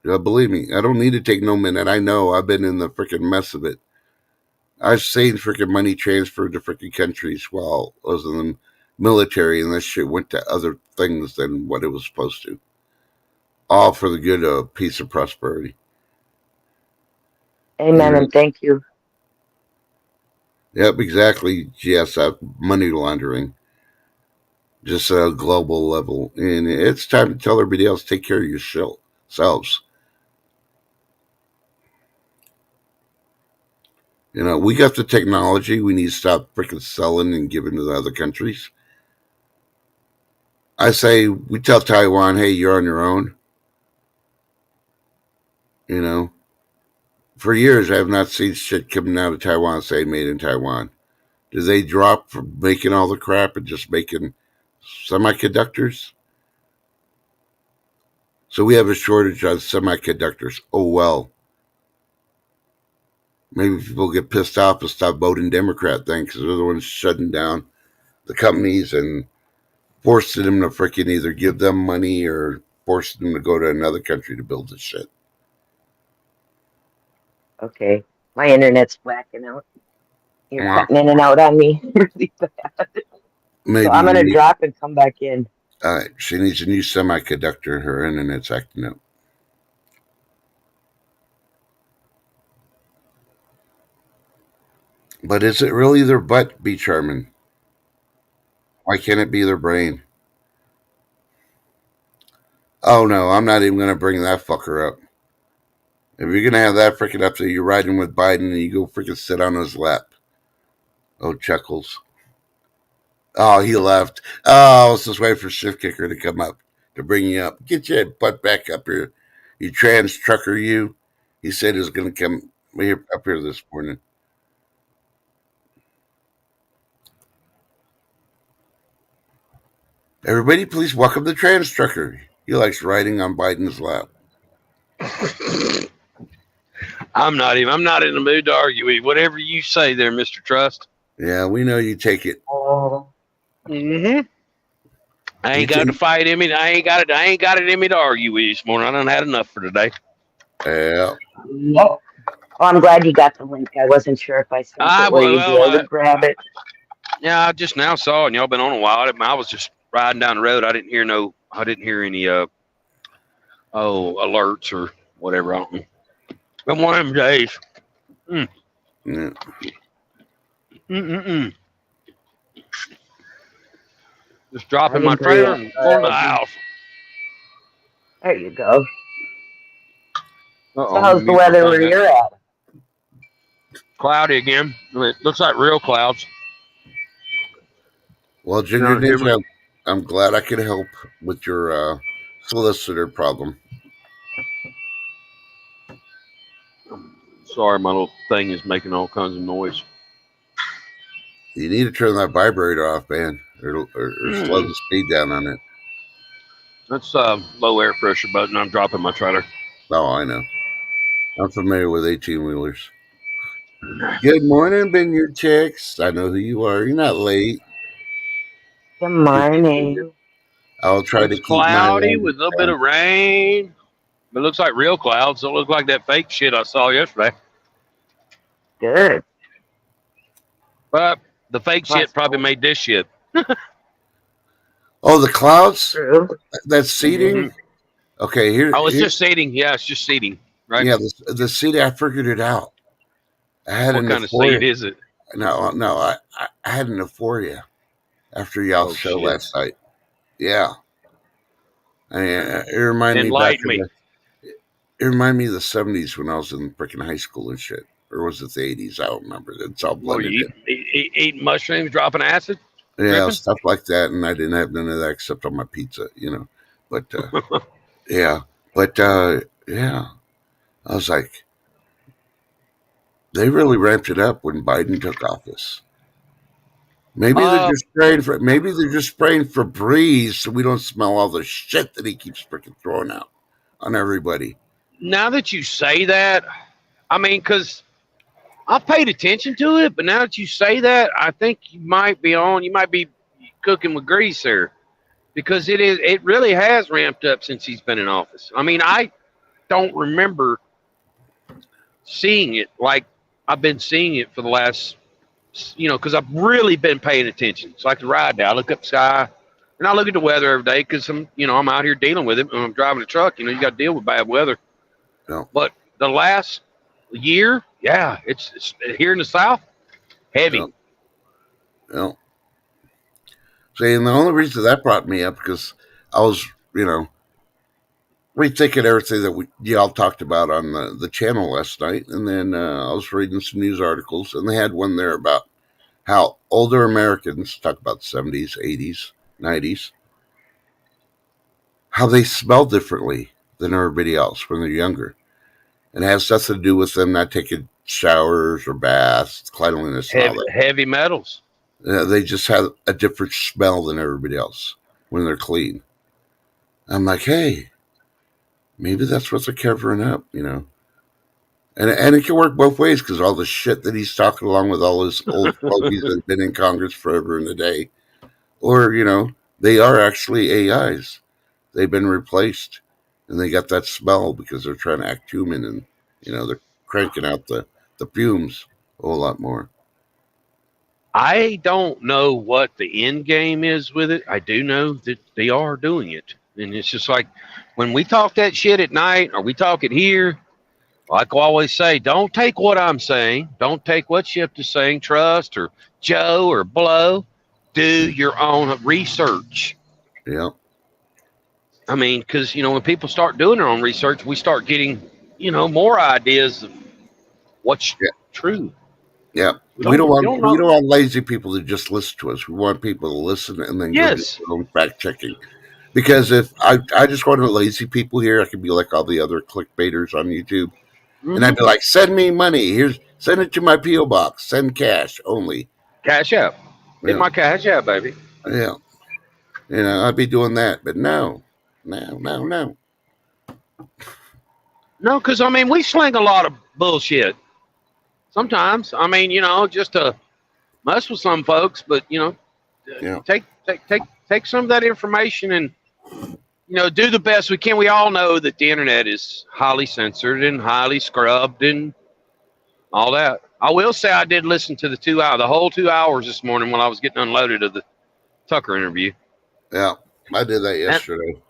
Speaker 1: Believe me, I don't need to take no minute. I know. I've been in the freaking mess of it. I've seen freaking money transferred to freaking countries while I was in the military, and this shit went to other things than what it was supposed to. All for the good of peace and prosperity.
Speaker 3: Amen, and thank you.
Speaker 1: Yep, exactly. Yes, money laundering. Just a global level. And it's time to tell everybody else, take care of yourselves. You know, we got the technology. We need to stop freaking selling and giving to the other countries. I say we tell Taiwan, hey, you're on your own. You know, for years I have not seen shit coming out of Taiwan say made in Taiwan. Do they drop from making all the crap and just making semiconductors? So we have a shortage on semiconductors. Oh, well. Maybe people get pissed off and stop voting Democrat then because they're the ones shutting down the companies and forcing them to freaking either give them money or forcing them to go to another country to build this shit.
Speaker 3: Okay. My internet's whacking out. You're cutting in and out on me really bad.
Speaker 1: Maybe
Speaker 3: so I'm going to drop and come back in.
Speaker 1: All right. She needs a new semiconductor. Her internet's acting up. But is it really their butt, B. Charmin? Why can't it be their brain? Oh, no. I'm not even going to bring that fucker up. If you're going to have that freaking up there, you're riding with Biden and you go freaking sit on his lap. Oh, Chuckles. Oh, he left. Oh, I was just waiting for Shift Kicker to come up to bring you up. Get your butt back up here. You trans trucker, you. He said he was going to come up here this morning. Everybody, please welcome the trans trucker. He likes riding on Biden's lap.
Speaker 4: I'm not in the mood to argue with you. Whatever you say there, Mr. Trust.
Speaker 1: Yeah, we know you take it.
Speaker 4: Mm-hmm. I ain't got to fight in me. I ain't got it in me to argue with you this morning. I done had enough for today.
Speaker 1: Yeah.
Speaker 3: Well, I'm glad you got the link. I wasn't sure if I sent it or you'd be able to grab it.
Speaker 4: Yeah, I just now saw it, and y'all been on a while. I was just riding down the road. I didn't hear any alerts or whatever. I don't know. Been one of them days.
Speaker 1: Yeah.
Speaker 4: Just dropping my trailer and going to the house.
Speaker 3: There you go. So how's the weather where you're at?
Speaker 4: Cloudy again. It looks like real clouds.
Speaker 1: Well, Ginger Ninja, I'm glad I could help with your solicitor problem.
Speaker 4: Sorry, my little thing is making all kinds of noise.
Speaker 1: You need to turn that vibrator off, man, or slow the speed down on it.
Speaker 4: That's low air pressure button. I'm dropping my trailer.
Speaker 1: Oh, I know. I'm familiar with 18-wheelers. Good morning, Vineyard Chicks. I know who you are. You're not late.
Speaker 3: Good morning.
Speaker 1: I'll try to keep
Speaker 4: cloudy with a little bit of rain. It looks like real clouds. Don't look like that fake shit I saw yesterday.
Speaker 3: Good.
Speaker 4: But the fake shit probably made this shit.
Speaker 1: Oh, the clouds?
Speaker 3: True.
Speaker 1: That's seeding? Mm-hmm. Okay, here.
Speaker 4: Oh, it's just seeding. Yeah, it's just seeding. Right?
Speaker 1: Yeah, the seed, I figured it out. I had
Speaker 4: what kind of seed is it?
Speaker 1: No, I had an euphoria after y'all's show last night. Yeah. It reminded me it reminded me of the 70s when I was in freaking high school and shit. Or was it the 80s? I don't remember. It's all blended
Speaker 4: in. Eating mushrooms, dropping acid?
Speaker 1: Yeah, stuff like that. And I didn't have none of that except on my pizza, you know. But, yeah. But, yeah. I was like, they really ramped it up when Biden took office. Maybe they're just spraying for. Maybe they're just spraying Febreze so we don't smell all the shit that he keeps freaking throwing out on everybody.
Speaker 4: Now that you say that, I mean, because I paid attention to it, but now that you say that, I think you might be cooking with grease there, because it really has ramped up since he's been in office. I mean, I don't remember seeing it like I've been seeing it for the last, because I've really been paying attention. So I can ride now. I look up the sky, and I look at the weather every day because I'm out here dealing with it. When I'm driving a truck, you got to deal with bad weather.
Speaker 1: No.
Speaker 4: But the last year, yeah, it's here in the South, heavy.
Speaker 1: No. See, and the only reason that brought me up because I was, rethinking everything that y'all talked about on the channel last night, and then I was reading some news articles, and they had one there about how older Americans, talk about the 70s, 80s, 90s, how they smell differently than everybody else when they're younger. And it has nothing to do with them not taking showers or baths, cleanliness, and all that.
Speaker 4: Heavy metals.
Speaker 1: They just have a different smell than everybody else when they're clean. I'm like, hey, maybe that's what they're covering up, And it can work both ways because all the shit that he's talking along with all his old fogies that have been in Congress forever and a day. Or, they are actually AIs. They've been replaced. And they got that smell because they're trying to act human and, they're cranking out the fumes a whole lot more.
Speaker 4: I don't know what the end game is with it. I do know that they are doing it. And it's just like when we talk that shit at night or we talk it here, like I always say, don't take what I'm saying. Don't take what Shift is saying. Trust or Joe or Blow. Do your own research.
Speaker 1: Yeah.
Speaker 4: I mean, because, when people start doing their own research, we start getting, more ideas of what's true.
Speaker 1: Yeah. We don't want lazy people to just listen to us. We want people to listen and then go do their own fact checking. Because if I just wanted lazy people here, I could be like all the other clickbaiters on YouTube. Mm-hmm. And I'd be like, send me money. Send it to my P.O. box. Send cash only.
Speaker 4: Cash App. Hit my Cash App, baby.
Speaker 1: Yeah. I'd be doing that. But no. No,
Speaker 4: because, we sling a lot of bullshit. Sometimes, just to mess with some folks, but, take some of that information and, do the best we can. We all know that the internet is highly censored and highly scrubbed and all that. I will say I did listen to the whole 2 hours this morning when I was getting unloaded of the Tucker interview.
Speaker 1: Yeah, I did that yesterday.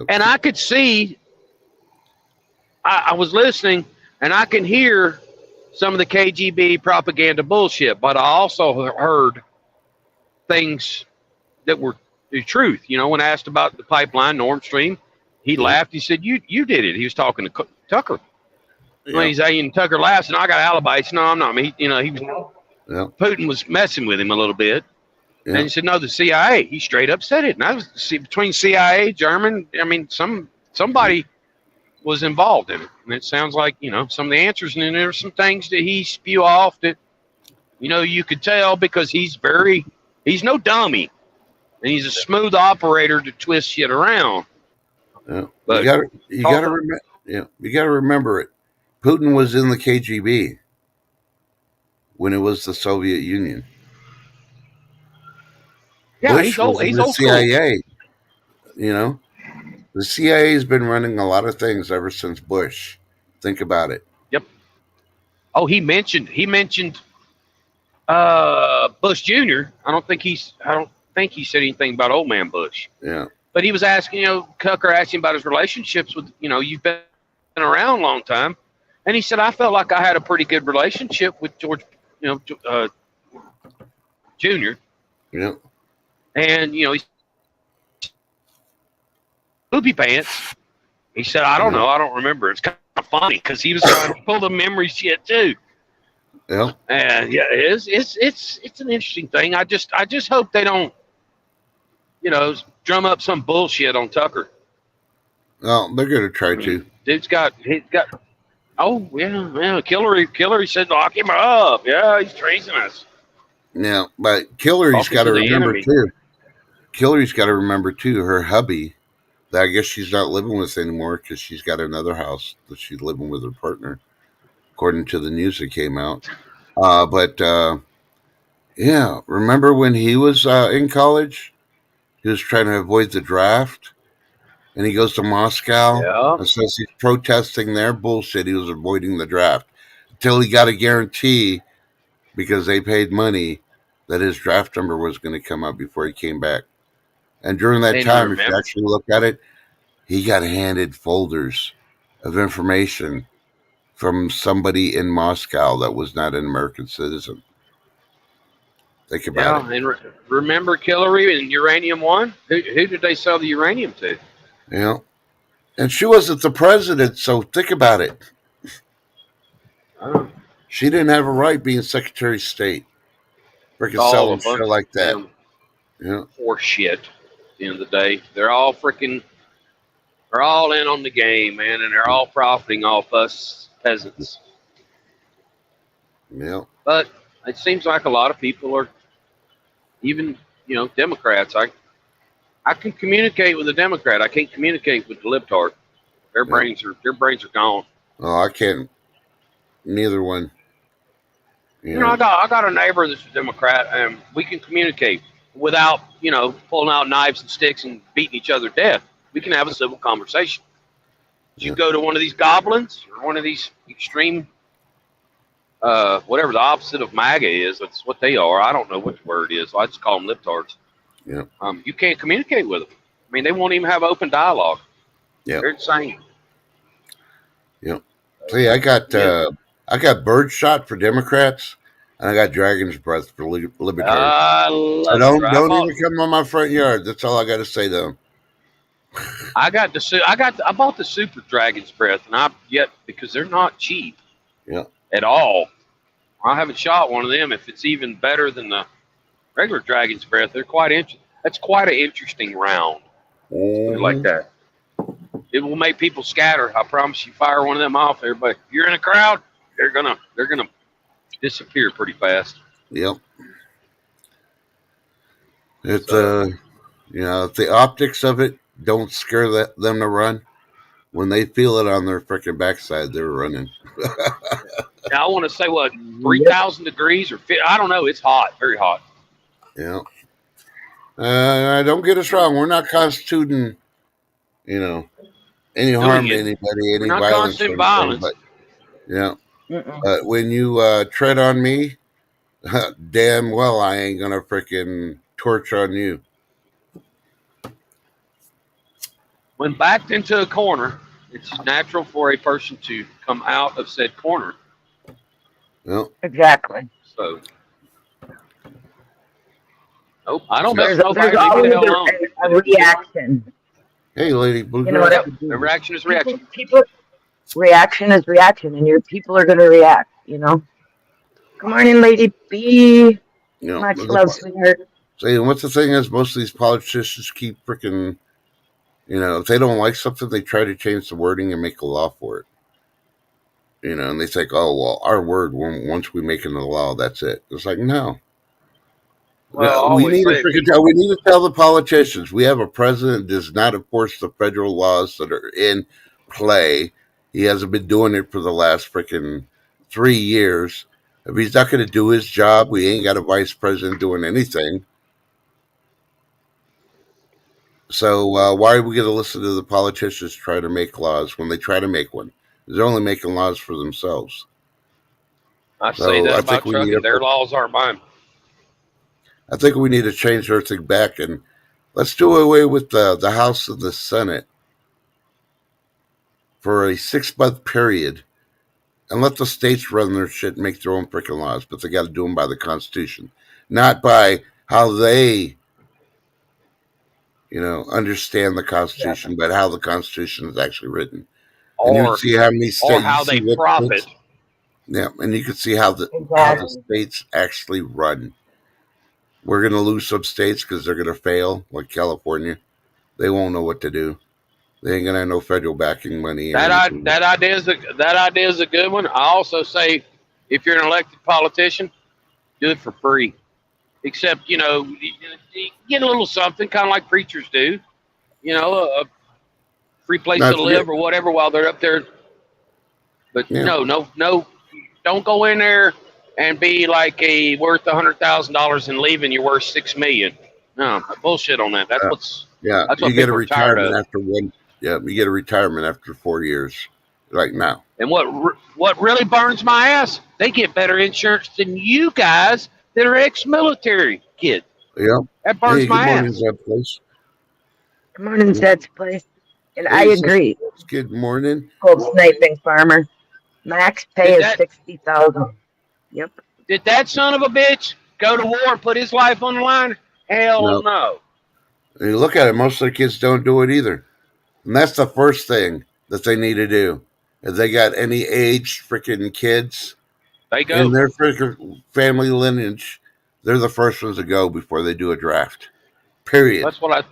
Speaker 4: And I could see, I was listening, and I can hear some of the KGB propaganda bullshit, but I also heard things that were the truth. When asked about the pipeline, Nord Stream, he laughed. He said, you did it. He was talking to Tucker. Yeah. When he's saying Tucker laughs, and I got alibis. No, I'm not. He was, Putin was messing with him a little bit. Yeah. And he said, no, the CIA. He straight up said it. And I was between CIA, German. Somebody was involved in it. And it sounds like, some of the answers. And then there were some things that he spew off that, you could tell because he's no dummy. And he's a smooth operator to twist shit around.
Speaker 1: Yeah. But you gotta remember it. Putin was in the KGB when it was the Soviet Union.
Speaker 4: Yeah,
Speaker 1: Bush
Speaker 4: he's old
Speaker 1: the CIA. The CIA has been running a lot of things ever since Bush. Think about it.
Speaker 4: Yep. Oh, he mentioned Bush Jr. I don't think he said anything about old man Bush.
Speaker 1: Yeah.
Speaker 4: But he was asking, Tucker asked him about his relationships with, you've been around a long time. And he said, I felt like I had a pretty good relationship with George, Jr.
Speaker 1: Yeah.
Speaker 4: And, he's poopy pants. He said, I don't know. I don't remember. It's kind of funny because he was trying to pull the memory shit too.
Speaker 1: Yeah.
Speaker 4: And it's an interesting thing. I just hope they don't, drum up some bullshit on Tucker.
Speaker 1: Well, they're going to try to.
Speaker 4: He's got. Oh yeah. Hillary said lock him up. Yeah, he's tracing us.
Speaker 1: Now, but Hillary's got to remember
Speaker 4: enemy.
Speaker 1: too. Hillary's got to remember too. Her hubby, that I guess she's not living with anymore because she's got another house that she's living with her partner, according to the news that came out. But yeah, remember when he was in college? He was trying to avoid the draft, and he goes to Moscow
Speaker 4: Yeah.
Speaker 1: and says he's protesting their bullshit. He was avoiding the draft until he got a guarantee because they paid money that his draft number was going to come up before he came back. And during that time, if you actually look at it, he got handed folders of information from somebody in Moscow that was not an American citizen. Think about it.
Speaker 4: And remember Hillary and Uranium One? Who did they sell the uranium to?
Speaker 1: Yeah. And she wasn't the president, so think about it. She didn't have a right being Secretary of State. Freaking selling shit like that. Yeah.
Speaker 4: Horse shit. At the end of the day, they're all in on the game, man, and they're all profiting off us peasants.
Speaker 1: Yeah.
Speaker 4: But it seems like a lot of people are, even Democrats. I can communicate with a Democrat. I can't communicate with the libtard. Their brains are gone.
Speaker 1: Oh, I can't. Neither one.
Speaker 4: I got a neighbor that's a Democrat, and we can communicate without pulling out knives and sticks and beating each other to death. We can have a civil conversation. You go to one of these goblins or one of these extreme, whatever the opposite of MAGA is. That's what they are. I don't know what the word is. So I just call them libtards.
Speaker 1: Yeah.
Speaker 4: You can't communicate with them. I mean, they won't even have open dialogue.
Speaker 1: Yeah.
Speaker 4: They're insane.
Speaker 1: Yeah. See, I got bird shot for Democrats, and I got dragon's breath for libertarians. So don't even come on my front yard. That's all I got to say to them.
Speaker 4: I bought the super dragon's breath, and because they're not cheap.
Speaker 1: Yeah.
Speaker 4: At all. I haven't shot one of them. If it's even better than the regular dragon's breath, they're quite interesting. That's quite an interesting round. Like that. It will make people scatter. I promise you. Fire one of them off, everybody. If you're in a crowd, they're gonna disappear pretty fast.
Speaker 1: Yep. It's the optics of it don't scare them to run. When they feel it on their freaking backside, they're running.
Speaker 4: Now, I want to say 3,000 degrees or I don't know. It's hot, very hot.
Speaker 1: Yeah. Don't get us wrong. We're not constituting, any harm to anybody, any violence. But, but when you tread on me, damn well I ain't gonna freaking torch on you.
Speaker 4: When backed into a corner, it's natural for a person to come out of said corner.
Speaker 1: Well,
Speaker 3: exactly.
Speaker 4: So, I don't know.
Speaker 3: There's always a reaction.
Speaker 1: Hey, lady,
Speaker 4: the reaction is reaction.
Speaker 3: Reaction is reaction, and your people are going to react. Good morning, Lady B. Much love, sweetheart.
Speaker 1: See, what's the thing is, most of these politicians keep freaking, if they don't like something, they try to change the wording and make a law for it. And they think, oh, well, our word, once we make it a law, that's it. It's like, no. Well, we need to tell the politicians we have a president that does not enforce the federal laws that are in play. He hasn't been doing it for the last freaking 3 years. If he's not going to do his job, we ain't got a vice president doing anything. So why are we going to listen to the politicians try to make laws when they try to make one? They're only making laws for themselves.
Speaker 4: I say that about trucking. Their laws aren't mine.
Speaker 1: I think we need to change everything back, and let's do away with the House and the Senate for a 6-month period, and let the states run their shit and make their own freaking laws. But they got to do them by the Constitution, not by how they, understand the Constitution, but how the Constitution is actually written. And you can see how many states,
Speaker 4: or how they profit.
Speaker 1: Yeah, and you can see how the states actually run. We're going to lose some states because they're going to fail, like California. They won't know what to do. They ain't going to have no federal backing money.
Speaker 4: That idea is a good one. I also say, if you're an elected politician, do it for free. except you get a little something, kind of like preachers do. A free place to live or whatever while they're up there. But no, don't go in there and be like worth $100,000 and leaving you're worth $6 million. No, bullshit on that. That's what's that's what
Speaker 1: you get a retirement after one. Yeah, you get a retirement after 4 years, like now.
Speaker 4: And what really burns my ass? They get better insurance than you guys that are ex-military kids.
Speaker 1: Yeah,
Speaker 4: that burns my ass.
Speaker 3: Good morning, Zed's place. And I agree.
Speaker 1: Good morning.
Speaker 3: Cold sniping farmer. Max pay is $60,000. Yep.
Speaker 4: Did that son of a bitch go to war and put his life on the line? Hell no.
Speaker 1: And you look at it, most of the kids don't do it either. And that's the first thing that they need to do. If they got any aged freaking kids in their freaking family lineage, they're the first ones to go before they do a draft. Period.
Speaker 4: That's what I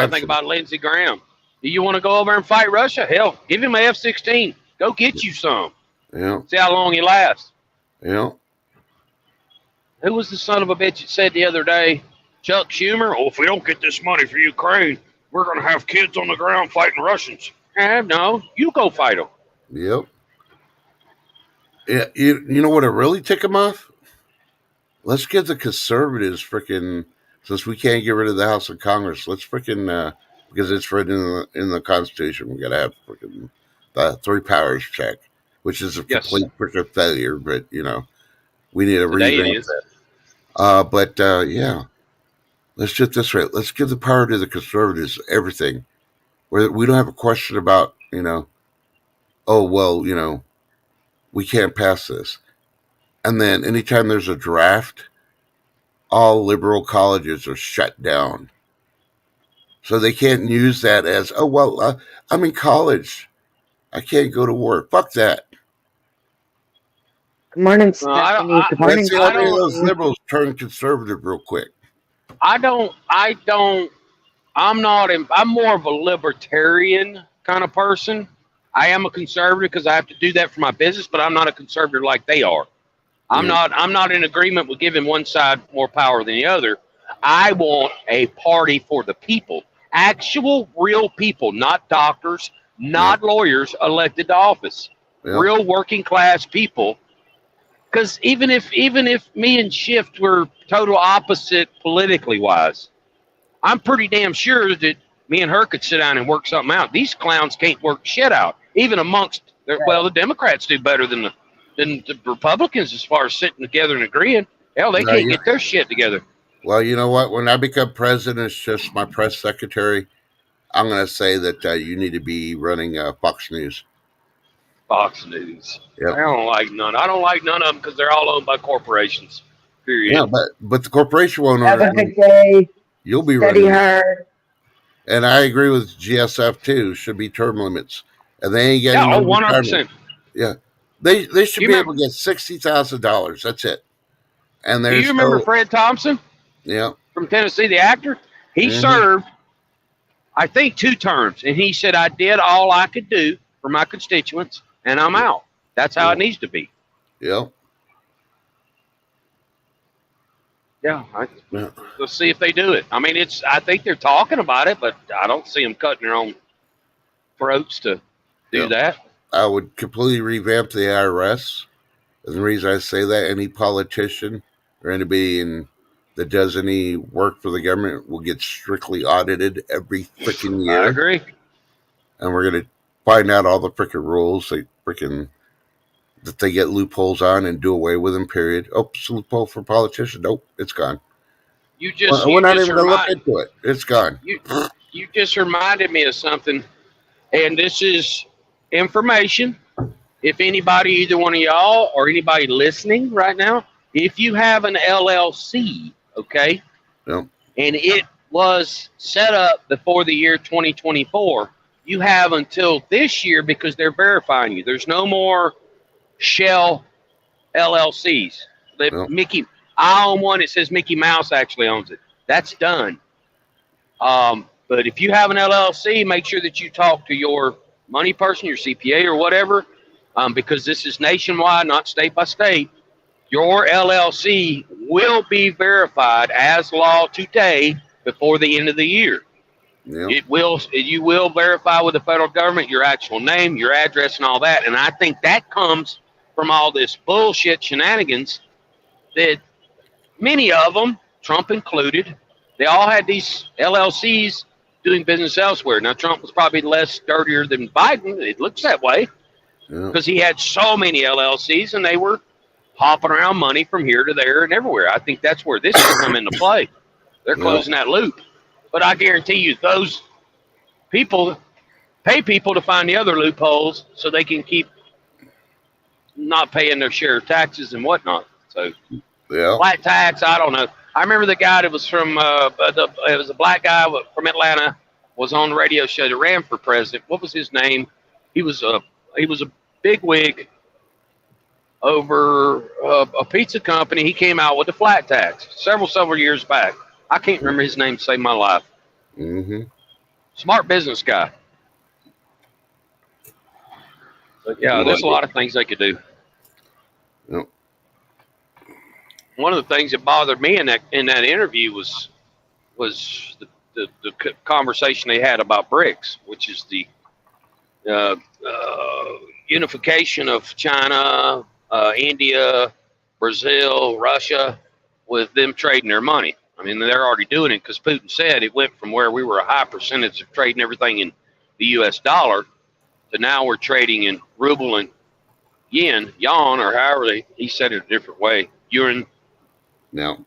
Speaker 4: think about Lindsey Graham. Do you want to go over and fight Russia? Hell, give him an F-16. Go get you some.
Speaker 1: Yeah.
Speaker 4: See how long he lasts.
Speaker 1: Yeah.
Speaker 4: Who was the son of a bitch that said the other day, Chuck Schumer, if we don't get this money for Ukraine, we're going to have kids on the ground fighting Russians. No, you go fight them.
Speaker 1: Yep. Yeah, you know what it really tick them off? Let's give the conservatives freaking, since we can't get rid of the House of Congress, let's freaking, because it's written in the Constitution, we got to have freaking the 3 powers check, which is a complete freaking failure, but, we need to revamp that. Yeah, let's just this right. Let's give the power to the conservatives, everything. Where we don't have a question about, we can't pass this. And then anytime there's a draft, all liberal colleges are shut down. So they can't use that as, I'm in college. I can't go to war. Fuck that.
Speaker 3: Good morning, Stephanie. Good morning.
Speaker 1: Let's see how many of those liberals turn conservative real quick.
Speaker 4: I'm more of a libertarian kind of person. I am a conservative because I have to do that for my business, but I'm not a conservative like they are. I'm not in agreement with giving one side more power than the other. I want a party for the people. Actual real people, not doctors, not lawyers elected to office. Real working class people. Because even if me and Shift were total opposite politically wise, I'm pretty damn sure that me and her could sit down and work something out. These clowns can't work shit out, even amongst the Democrats do better than the Republicans as far as sitting together and agreeing. Hell, they can't get their shit together.
Speaker 1: Well, you know what? When I become president, it's just my press secretary. I'm going to say that you need to be running Fox News.
Speaker 4: Fox News. Yep. I don't like none. I don't like none of them because they're all owned by corporations. Period.
Speaker 1: Yeah, but the corporation won't
Speaker 3: own it. Have a good day.
Speaker 1: You'll be
Speaker 3: running hard.
Speaker 1: And I agree with GSF too. Should be term limits, and they ain't getting
Speaker 4: 100%.
Speaker 1: Yeah, they should be able to get $60,000. That's it. And
Speaker 4: do you remember Fred Thompson?
Speaker 1: Yeah,
Speaker 4: from Tennessee, the actor. He served, I think, 2 terms, and he said, "I did all I could do for my constituents, and I'm out." That's how it needs to be.
Speaker 1: Yeah.
Speaker 4: Yeah. Let's see if they do it. I mean, I think they're talking about it, but I don't see them cutting their own throats to do that.
Speaker 1: I would completely revamp the IRS. And the reason I say that, any politician or anybody that does any work for the government will get strictly audited every freaking year.
Speaker 4: I agree.
Speaker 1: And we're going to find out all the freaking rules that they get loopholes on and do away with them, period. Oh, it's a loophole for politicians. Nope, it's gone. We're not even going to look into it. It's gone.
Speaker 4: You just reminded me of something, and this is information. If anybody, either one of y'all or anybody listening right now, if you have an LLC, okay, and it was set up before the year 2024, you have until this year because they're verifying you. There's no more shell LLCs. I own one. It says Mickey Mouse actually owns it. That's done. But if you have an LLC, make sure that you talk to your money person, your CPA or whatever, because this is nationwide, not state by state. your LLC will be verified as law today before the end of the year.
Speaker 1: Yeah.
Speaker 4: You will verify with the federal government your actual name, your address, and all that. And I think that comes from all this bullshit shenanigans that many of them, Trump included, they all had these LLCs doing business elsewhere. Now, Trump was probably less dirtier than Biden. It looks that way because he had so many LLCs and they were hopping around money from here to there and everywhere. I think that's where this will come into play. They're closing that loop. But I guarantee you, those people pay people to find the other loopholes so they can keep not paying their share of taxes and whatnot. So, flat tax, I don't know. I remember the guy that was from, it was a black guy from Atlanta, was on the radio show that ran for president. What was his name? He was a big wig over a pizza company. He came out with a flat tax several years back. I can't remember his name to save my life.
Speaker 1: Mm-hmm.
Speaker 4: Smart business guy. But yeah, there's a lot of things they could do.
Speaker 1: Yep.
Speaker 4: One of the things that bothered me in that interview was the conversation they had about BRICS, which is the unification of China, India, Brazil, Russia, with them trading their money. I mean, they're already doing it because Putin said it went from where we were a high percentage of trading everything in the U.S. dollar to now we're trading in ruble and yuan, or however he said it a different way, yuan.
Speaker 1: No.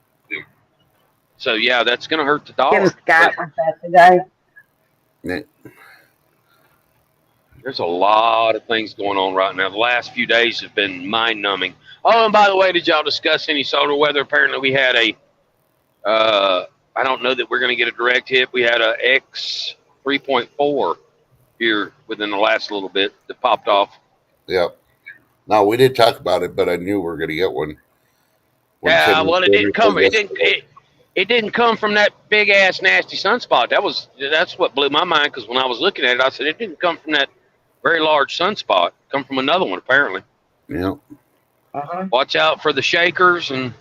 Speaker 4: So, yeah, that's going to hurt the dollar.
Speaker 3: Tim Scott, was that the guy?
Speaker 1: Yeah.
Speaker 4: There's a lot of things going on right now. The last few days have been mind-numbing. Oh, and by the way, did y'all discuss any solar weather? Apparently we had I don't know that we're going to get a direct hit. We had a X 3.4 here within the last little bit that popped off.
Speaker 1: Yeah. No, we didn't talk about it, but I knew we were going to get one.
Speaker 4: Yeah, well, it didn't come. It didn't come from that big ass nasty sunspot. That's what blew my mind because when I was looking at it, I said it didn't come from that very large sunspot. It come from another one apparently.
Speaker 1: Yeah.
Speaker 4: Watch out for the shakers and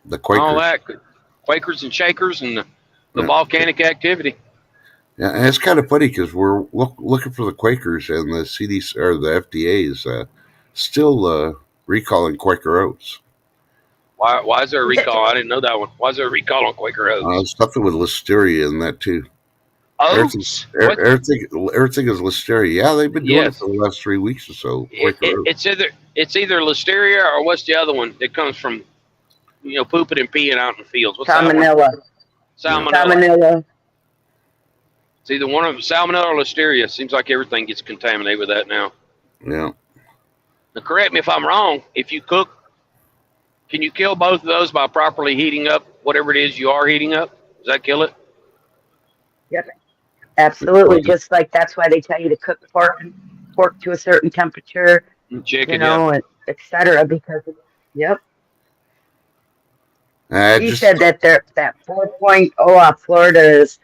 Speaker 1: the Quakers.
Speaker 4: All that. Quakers and shakers and the volcanic activity.
Speaker 1: Yeah, and it's kind of funny because we're looking for the Quakers and the CDC or the FDA is still recalling Quaker Oats.
Speaker 4: Why is there a recall? I didn't know that one. Why is there a recall on Quaker Oats?
Speaker 1: Something with listeria in that too.
Speaker 4: Oats?
Speaker 1: Everything is listeria. Yeah, they've been doing it for the last 3 weeks or so.
Speaker 4: It's either listeria or what's the other one that comes from pooping and peeing out in the fields. What's
Speaker 3: Salmonella.
Speaker 4: Salmonella. It's either one of them, salmonella or listeria. Seems like everything gets contaminated with that now.
Speaker 1: Yeah.
Speaker 4: Now, correct me if I'm wrong. If you cook, can you kill both of those by properly heating up whatever it is you are heating up? Does that kill it?
Speaker 3: Yep. Absolutely. Just like that's why they tell you to cook pork to a certain temperature,
Speaker 4: chicken,
Speaker 3: and et cetera, because yep. He said that that 4.0 off Florida's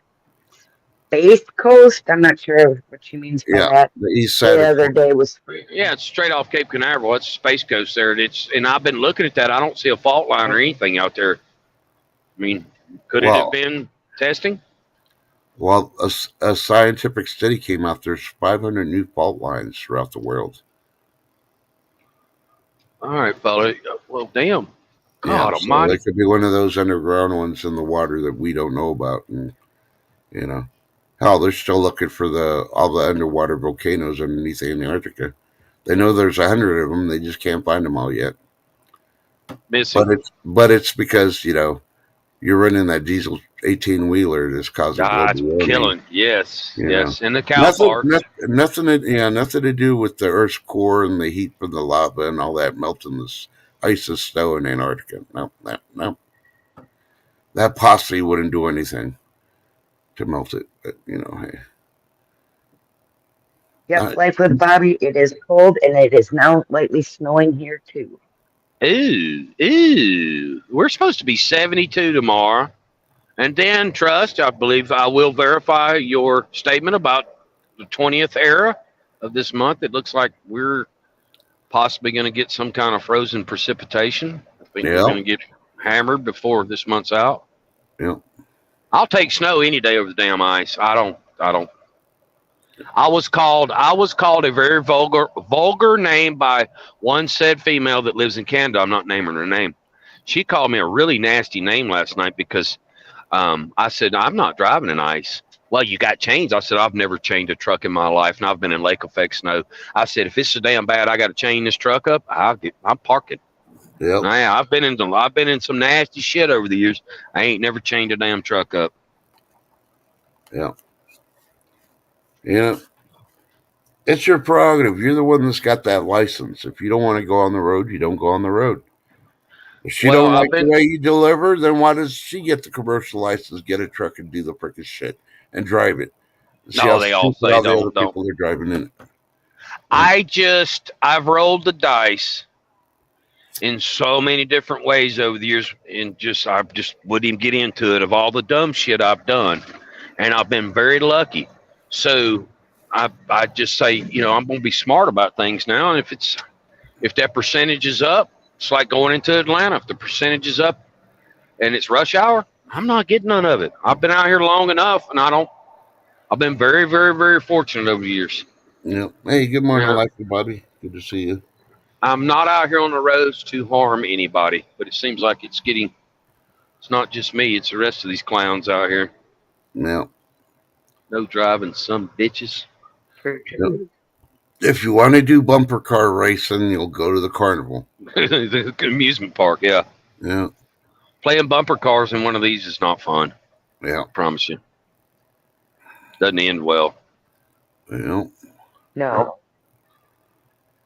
Speaker 3: Space Coast. I'm not sure what she means by that.
Speaker 1: The east side.
Speaker 3: The other day was.
Speaker 4: Yeah, it's straight off Cape Canaveral. It's Space Coast there. And I've been looking at that. I don't see a fault line or anything out there. I mean, could it have been testing?
Speaker 1: Well, a scientific study came out. There's 500 new fault lines throughout the world.
Speaker 4: All right, fella. Well, damn. God almighty.
Speaker 1: There could be one of those underground ones in the water that we don't know about. And, hell, they're still looking for all the underwater volcanoes underneath Antarctica. They know there's 100 of them. They just can't find them all yet.
Speaker 4: Missing.
Speaker 1: But it's because, you're running that diesel 18-wheeler that's causing global warming.
Speaker 4: Killing. Yes. Yes. And the cow parks.
Speaker 1: Nothing to do with the Earth's core and the heat from the lava and all that melting this ice and snow in Antarctica. No. That possibly wouldn't do anything to melt it. But, hey.
Speaker 3: Yep, like with Bobby, it is cold and it is now lightly snowing here too.
Speaker 4: Ooh. We're supposed to be 72 tomorrow. And Dan Trust, I believe I will verify your statement about the 20th era of this month. It looks like we're possibly going to get some kind of frozen precipitation. Think we're going to get hammered before this month's out.
Speaker 1: Yeah.
Speaker 4: I'll take snow any day over the damn ice. I don't. I was called a very vulgar name by one said female that lives in Canada. I'm not naming her name. She called me a really nasty name last night because I said, I'm not driving in ice. Well, you got chains. I said, I've never chained a truck in my life, and I've been in lake effect snow. I said, if it's so damn bad, I got to chain this truck up. I'm parking.
Speaker 1: Yeah.
Speaker 4: I've been in some nasty shit over the years. I ain't never chained a damn truck up.
Speaker 1: Yeah. Yeah. It's your prerogative. You're the one that's got that license. If you don't want to go on the road, you don't go on the road. If she don't like the way you deliver, then why does she get the commercial license, get a truck, and do the frickin' shit and drive it?
Speaker 4: No, they all say don't.
Speaker 1: People are driving in it.
Speaker 4: I've rolled the dice in so many different ways over the years, and I just wouldn't even get into it of all the dumb shit I've done, and I've been very lucky. So I just say, I'm going to be smart about things now, and if that percentage is up, it's like going into Atlanta. If the percentage is up and it's rush hour, I'm not getting none of it. I've been out here long enough, and I've been very, very, very fortunate over the years.
Speaker 1: Yeah. Hey, good morning, Alexa, buddy. Good to see you.
Speaker 4: I'm not out here on the roads to harm anybody, but it seems like it's not just me, it's the rest of these clowns out here.
Speaker 1: Yeah.
Speaker 4: No driving some bitches.
Speaker 1: Yep. If you want to do bumper car racing, you'll go to the carnival.
Speaker 4: The amusement park, yeah.
Speaker 1: Yeah.
Speaker 4: Playing bumper cars in one of these is not fun.
Speaker 1: Yeah.
Speaker 4: I promise you. Doesn't end well.
Speaker 1: Yeah.
Speaker 3: No.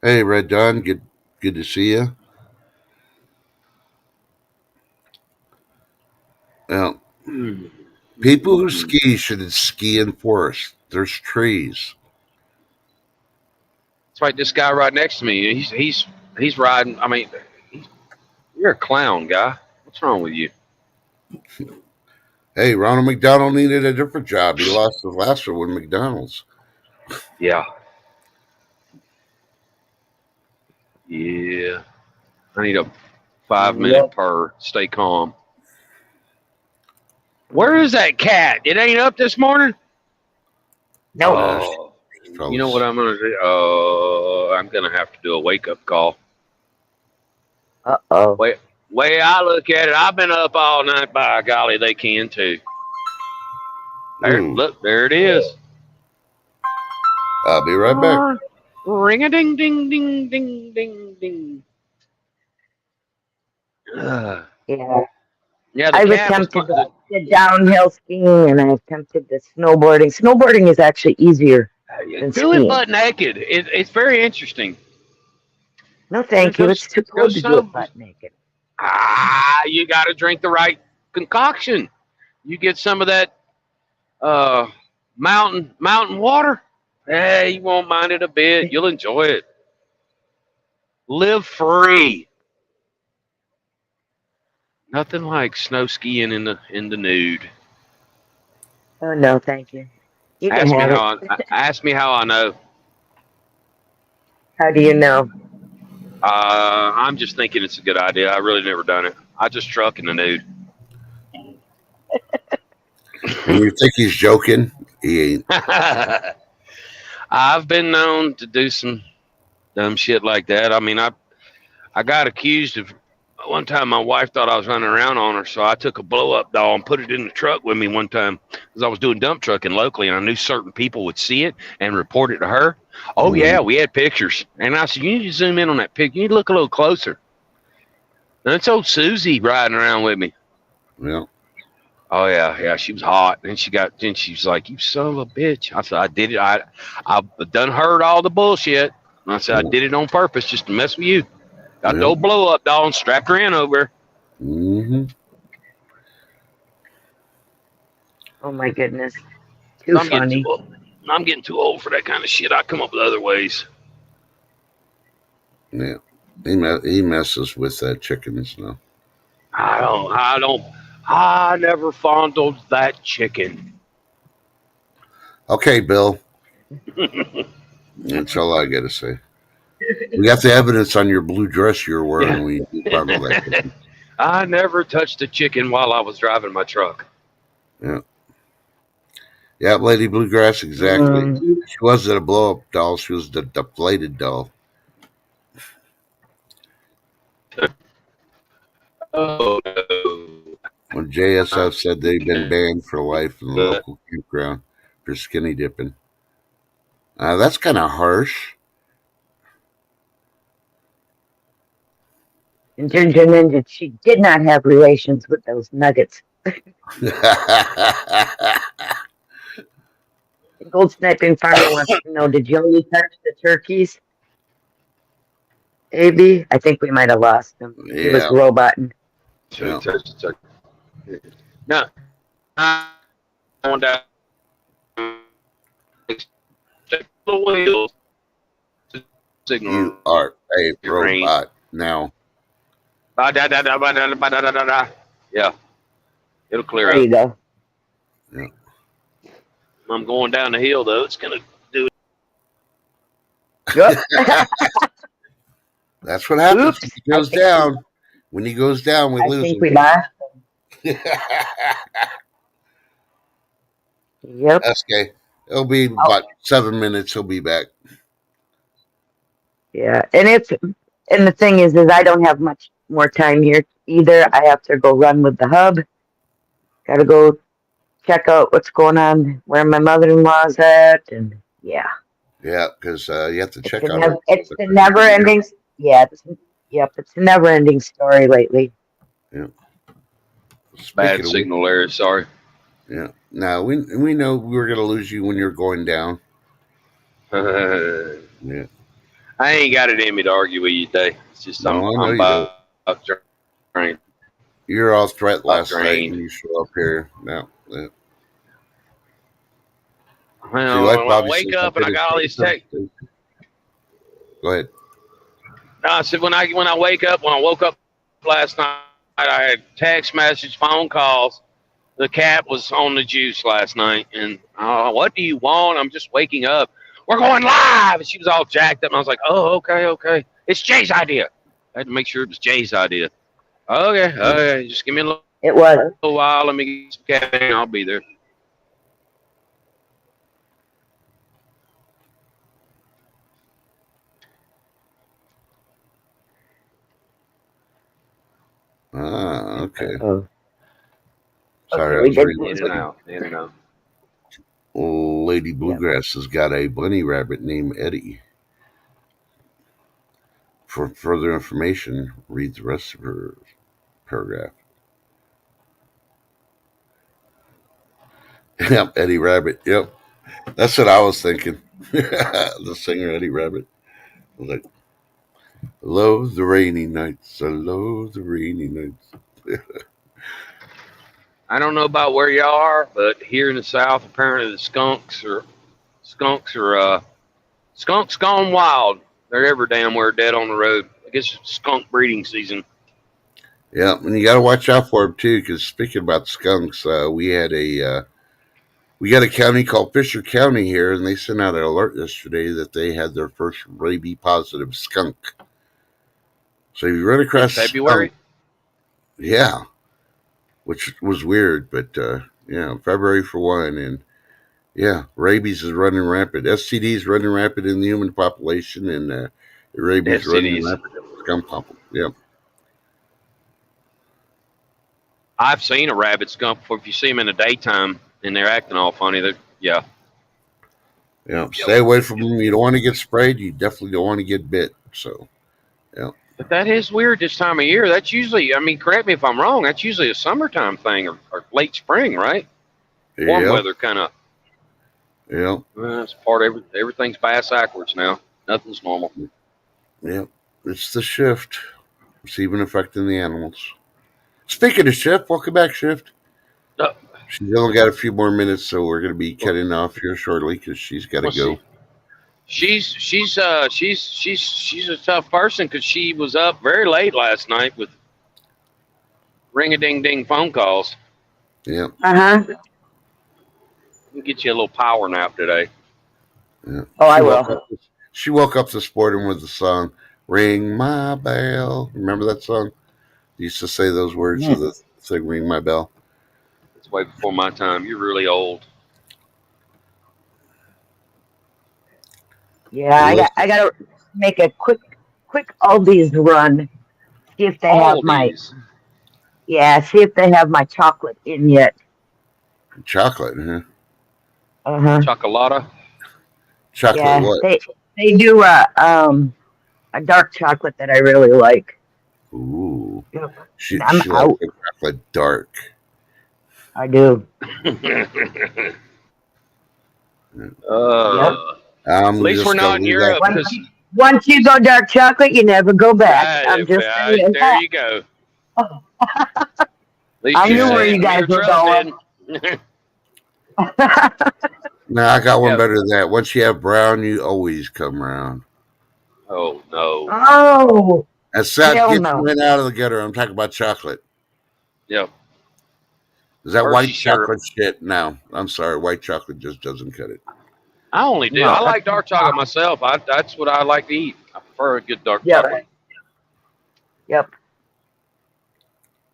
Speaker 1: Hey, Red Dawn, good to see you. Yeah. People who ski should ski in forests. There's trees.
Speaker 4: That's right. This guy right next to me, he's riding. I mean, you're a clown, guy. What's wrong with you?
Speaker 1: Hey, Ronald McDonald needed a different job. He lost his last one with McDonald's.
Speaker 4: Yeah. Yeah. I need a 5-minute per. Stay calm. Where is that cat? It ain't up this morning?
Speaker 3: No.
Speaker 4: Oh, you know what I'm going to do? Oh, I'm going to have to do a wake-up call.
Speaker 3: Uh-oh.
Speaker 4: Way I look at it, I've been up all night. By golly, they can too. There, look, there it is.
Speaker 1: I'll be right back.
Speaker 4: Ring a ding ding ding ding ding ding.
Speaker 3: Yeah.
Speaker 4: Yeah,
Speaker 3: I've attempted the downhill skiing and I've attempted the snowboarding. Snowboarding is actually easier than
Speaker 4: do
Speaker 3: skiing.
Speaker 4: it butt naked. It's very interesting.
Speaker 3: No, thank you. It's too cold to do it butt naked.
Speaker 4: You got to drink the right concoction. You get some of that mountain water. Hey, you won't mind it a bit. You'll enjoy it. Live free. Nothing like snow skiing in the nude.
Speaker 3: Oh no, thank you.
Speaker 4: Ask me how I know.
Speaker 3: How do you know?
Speaker 4: I'm just thinking it's a good idea. I really never done it. I just truck in the nude.
Speaker 1: And you think he's joking? He ain't.
Speaker 4: I've been known to do some dumb shit like that. I mean, I got accused of one time. My wife thought I was running around on her, so I took a blow-up doll and put it in the truck with me one time because I was doing dump trucking locally, and I knew certain people would see it and report it to her. Oh, yeah, we had pictures. And I said, you need to zoom in on that picture. You need to look a little closer. And it's old Susie riding around with me.
Speaker 1: Yeah.
Speaker 4: Oh, yeah, she was hot. And then she was like, you son of a bitch. I said, I did it. I've done heard all the bullshit. And I said, I did it on purpose just to mess with you. Got the old blow-up doll and strapped her in over.
Speaker 1: Mm-hmm.
Speaker 3: Oh, my goodness. Too funny.
Speaker 4: I'm getting too old for that kind of shit. I come up with other ways.
Speaker 1: Yeah. He messes with that chickens now.
Speaker 4: I never fondled that chicken.
Speaker 1: Okay, Bill. That's all I got to say. We got the evidence on your blue dress you were wearing when you did part of that.
Speaker 4: I never touched a chicken while I was driving my truck.
Speaker 1: Yeah. Yeah, Lady Bluegrass, exactly. She wasn't a blow-up doll. She was the deflated doll.
Speaker 4: Oh, no.
Speaker 1: When JSF said they'd been banned for life in the local campground for skinny dipping. That's kind of harsh.
Speaker 3: And Ginger Ninja, she did not have relations with those nuggets. The Gold Sniping Farmer wants to know, did you only touch the turkeys? AB? I think we might have lost him.
Speaker 1: Yeah.
Speaker 3: He was roboting.
Speaker 4: Yeah. No. I'm going down. Signal.
Speaker 1: You are a robot now.
Speaker 4: Yeah. It'll clear
Speaker 3: There
Speaker 4: up.
Speaker 3: you go.
Speaker 1: Yeah.
Speaker 3: I'm
Speaker 4: going down the hill, though. It's going to do it.
Speaker 3: Yep.
Speaker 1: That's what happens when he goes down. When he goes down, we lose him.
Speaker 3: I think we lost him. Yep.
Speaker 1: That's okay. It'll be about 7 minutes. He'll be back.
Speaker 3: Yeah, and the thing is I don't have much more time here either. I have to go run with the hub. Got to go check out what's going on, where my mother-in-law's at, and yeah.
Speaker 1: Yeah, because you have to check out.
Speaker 3: It's the never-ending. Yeah, it's a never-ending story lately.
Speaker 1: Yeah.
Speaker 4: Bad signal there. Sorry.
Speaker 1: Yeah. Now we know we were gonna lose you when you're going down. Yeah.
Speaker 4: I ain't got it in me to argue with you today. It's just I'm drained.
Speaker 1: You're all threat last night when you show up here. No. Yeah.
Speaker 4: Well, when I wake up and I got all these texts.
Speaker 1: Go ahead.
Speaker 4: No, I said when I woke up last night, I had text message, phone calls. The cat was on the juice last night, and what do you want? I'm just waking up. We're going live, and she was all jacked up. And I was like, oh, okay. It's Jay's idea. I had to make sure it was Jay's idea. Okay. Just give me a little while. Let me get some cat, and I'll be there.
Speaker 1: Okay.
Speaker 3: Sorry,
Speaker 1: I was reading
Speaker 4: in and out.
Speaker 1: Lady Bluegrass has got a bunny rabbit named Eddie. For further information, read the rest of her paragraph. Yep, Eddie Rabbit. Yep. That's what I was thinking. The singer Eddie Rabbit. I was like, I love the rainy nights. I love the rainy nights.
Speaker 4: I don't know about where y'all are, but here in the South, apparently the skunks gone wild. They're every damn where dead on the road. I guess it's skunk breeding season.
Speaker 1: Yeah, and you got to watch out for them too. Because speaking about skunks, we got a county called Fisher County here, and they sent out an alert yesterday that they had their first rabies positive skunk. So if you run across
Speaker 4: February,
Speaker 1: yeah, which was weird, but February for one, and yeah, rabies is running rampant. STD is running rampant in the human population, and rabies running rampant in the skunk population. Yeah.
Speaker 4: I've seen a rabbit skunk before. If you see them in the daytime and they're acting all funny,
Speaker 1: yeah. Stay away from them. You don't want to get sprayed. You definitely don't want to get bit. So, yeah.
Speaker 4: But that is weird this time of year. That's usually, correct me if I'm wrong, that's usually a summertime thing or late spring, right? Warm weather kind of.
Speaker 1: Yeah.
Speaker 4: Well, it's part of everything's backwards now. Nothing's normal.
Speaker 1: Yeah. It's the shift. It's even affecting the animals. Speaking of Shift, welcome back, Shift. She's only got a few more minutes, so we're going to be cutting off here shortly because she's got to go.
Speaker 4: She's a tough person because she was up very late last night with ring-a-ding-ding phone calls.
Speaker 1: Yeah.
Speaker 4: We'll get you a little power nap today.
Speaker 1: Yeah.
Speaker 3: Oh, I will.
Speaker 1: She woke up this morning with the song "Ring My Bell." Remember that song? They used to say those words of the thing, "Ring My Bell."
Speaker 4: It's way before my time. You're really old.
Speaker 3: Yeah, I got to make a quick oldies run. See if they have my see if they have my chocolate in yet.
Speaker 1: Chocolate, huh?
Speaker 4: Chocolata.
Speaker 1: Chocolate
Speaker 3: Yeah,
Speaker 1: what?
Speaker 3: they do a dark chocolate that I really like.
Speaker 1: Ooh, she
Speaker 3: I'm
Speaker 1: likes
Speaker 3: out.
Speaker 1: the chocolate dark.
Speaker 3: I do.
Speaker 4: Yep. At least we're not in Europe.
Speaker 3: Once you go dark chocolate, you never go back. I'm just saying.
Speaker 4: There you go.
Speaker 3: I knew where you guys were going.
Speaker 1: No, I got one better than that. Once you have brown, you always come around.
Speaker 4: Oh no!
Speaker 3: Oh,
Speaker 1: that's sad. Get right out of the gutter. I'm talking about chocolate.
Speaker 4: Yep.
Speaker 1: Is that white chocolate shit? No, I'm sorry. White chocolate just doesn't cut it.
Speaker 4: I only do. I like dark chocolate myself. That's what I like to eat. I prefer a good dark chocolate.
Speaker 3: Yep.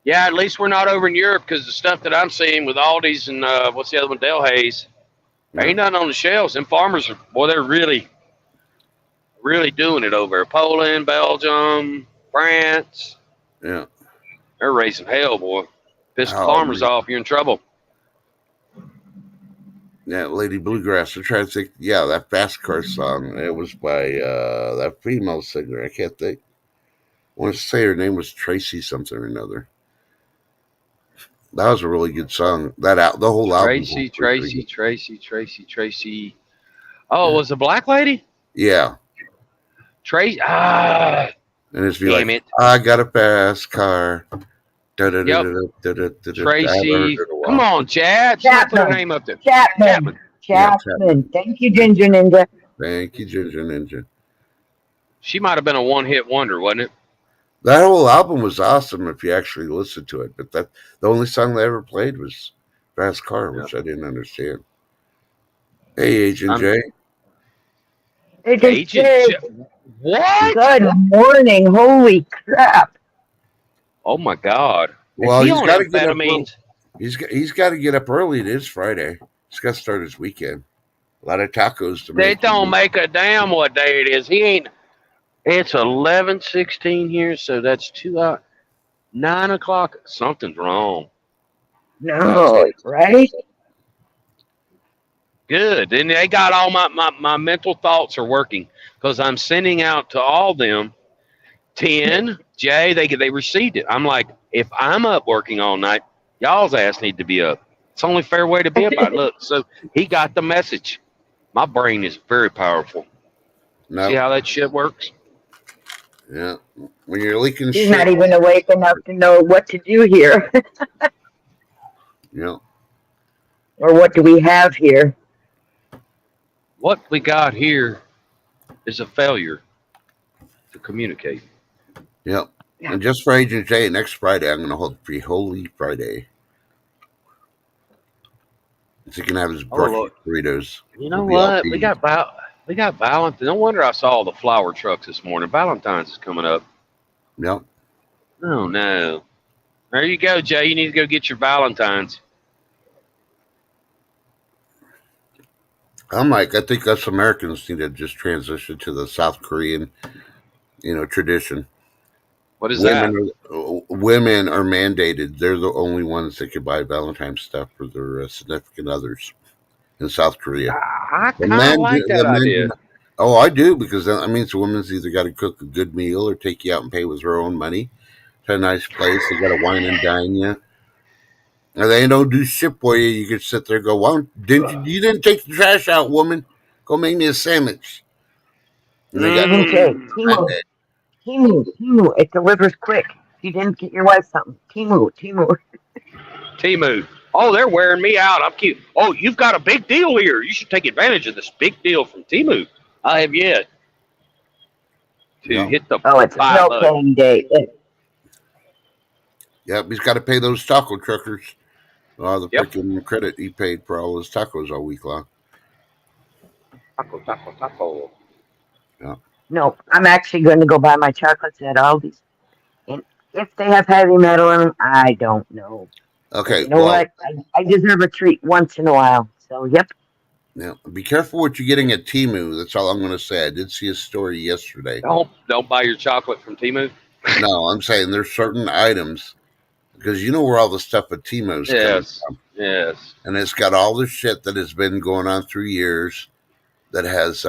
Speaker 4: Yeah, at least we're not over in Europe because the stuff that I'm seeing with Aldi's and what's the other one, Del Hayes, ain't nothing on the shelves. And farmers they're really, really doing it over Poland, Belgium, France.
Speaker 1: Yeah.
Speaker 4: They're raising hell, boy. Piss the farmers off, you're in trouble.
Speaker 1: Yeah, Lady Bluegrass. I'm trying to think. Yeah, that Fast Car song. It was by that female singer. I can't think. I want to say her name was Tracy something or another. That was a really good song. The whole album.
Speaker 4: Tracy. Oh, was it Black Lady?
Speaker 1: Yeah.
Speaker 4: Tracy.
Speaker 1: And it's like, I got a fast car.
Speaker 4: Tracy. Come on, Chad. Put her name up there.
Speaker 3: Chapman. Thank you, Ginger Ninja.
Speaker 1: Thank you, Ginger Ninja.
Speaker 4: She might have been a one-hit wonder, wasn't it?
Speaker 1: That whole album was awesome if you actually listened to it. But the only song they ever played was Fast Car, which I didn't understand. Hey, Agent J.
Speaker 3: Agent J.
Speaker 4: What?
Speaker 3: Good morning. Holy crap.
Speaker 4: Oh, my God.
Speaker 1: Well, he's got to get up. He's got to get up early. It is Friday. He's got to start his weekend. A lot of tacos to make.
Speaker 4: They don't make a damn what day it is. He ain't. It's 11:16 here, so that's 2 hours. 9 o'clock. Something's wrong.
Speaker 3: No, right?
Speaker 4: Good. And they got all my mental thoughts are working because I'm sending out to all them 10. Jay, they received it. I'm like, if I'm up working all night, y'all's ass need to be up. It's the only fair way to be about it. Look, so he got the message. My brain is very powerful. See how that shit works?
Speaker 1: Yeah. When you're leaking
Speaker 3: He's not even awake enough to know what to do here.
Speaker 1: Yeah.
Speaker 3: Or what do we have here?
Speaker 4: What we got here is a failure to communicate.
Speaker 1: Yep. Yeah. And just for Agent J, next Friday, I'm going to hold Free Holy Friday. So he can have his burritos.
Speaker 4: You know what? We got Valentine's. No wonder I saw the flower trucks this morning. Valentine's is coming up.
Speaker 1: Yep.
Speaker 4: Oh, no. There you go, Jay. You need to go get your Valentine's.
Speaker 1: I'm like, I think us Americans need to just transition to the South Korean, tradition.
Speaker 4: What is that?
Speaker 1: Women are mandated. They're the only ones that can buy Valentine's stuff for their significant others in South Korea.
Speaker 4: I kind of like that idea.
Speaker 1: Oh, I do, because that means the woman's either got to cook a good meal or take you out and pay with her own money to a nice place. They got to wine and dine you. And they don't do shit for you. You can sit there and go, well, you didn't take the trash out, woman. Go make me a sandwich. And they got
Speaker 3: Timu, it delivers quick. If you didn't get your wife something, Timu.
Speaker 4: Oh, they're wearing me out. I'm cute. Oh, you've got a big deal here. You should take advantage of this big deal from Timu. I have yet to hit the.
Speaker 3: Oh, it's no paying day.
Speaker 1: Yep, he's got to pay those taco truckers. The freaking credit he paid for all his tacos all week long.
Speaker 4: Taco.
Speaker 1: Yeah.
Speaker 3: No, I'm actually going to go buy my chocolates at Aldi's. And if they have heavy metal in them, I don't know. But
Speaker 1: Okay.
Speaker 3: you know
Speaker 1: Well,
Speaker 3: what? I deserve a treat once in a while. So, yep.
Speaker 1: now be careful what you're getting at Timu. That's all I'm going to say. I did see a story yesterday.
Speaker 4: Don't buy your chocolate from Temu.
Speaker 1: No, I'm saying there's certain items because you know where all the stuff at Timu's coming
Speaker 4: Yes.
Speaker 1: from,
Speaker 4: Yes.
Speaker 1: and it's got all the shit that has been going on through years that has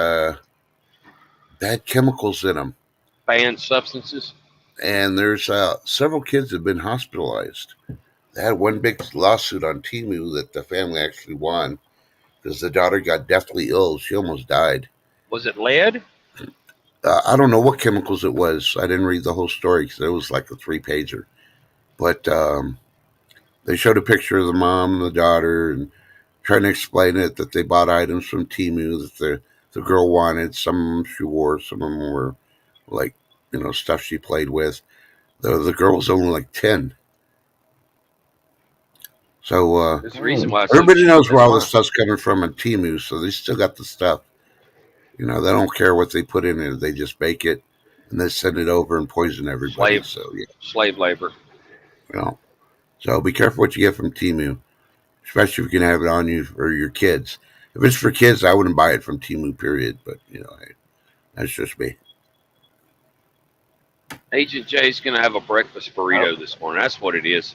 Speaker 1: bad chemicals in them.
Speaker 4: Banned substances.
Speaker 1: And there's several kids that have been hospitalized. They had one big lawsuit on Timu that the family actually won because the daughter got deathly ill. She almost died.
Speaker 4: Was it lead?
Speaker 1: I don't know what chemicals it was. I didn't read the whole story because it was like a 3-pager. But they showed a picture of the mom and the daughter and trying to explain it that they bought items from Timu that the girl wanted. Some of them she wore, some of them were like, stuff she played with. The girl was only like 10. So
Speaker 4: There's a reason why.
Speaker 1: everybody knows where all the stuff's coming from in Timu, so they still got the stuff. They don't care what they put in it. They just bake it and then send it over and poison everybody.
Speaker 4: Slave labor.
Speaker 1: So be careful what you get from Timu, especially if you can have it on you or your kids. If it's for kids, I wouldn't buy it from Timu, period. But, that's just me.
Speaker 4: Agent Jay's going to have a breakfast burrito this morning. That's what it is.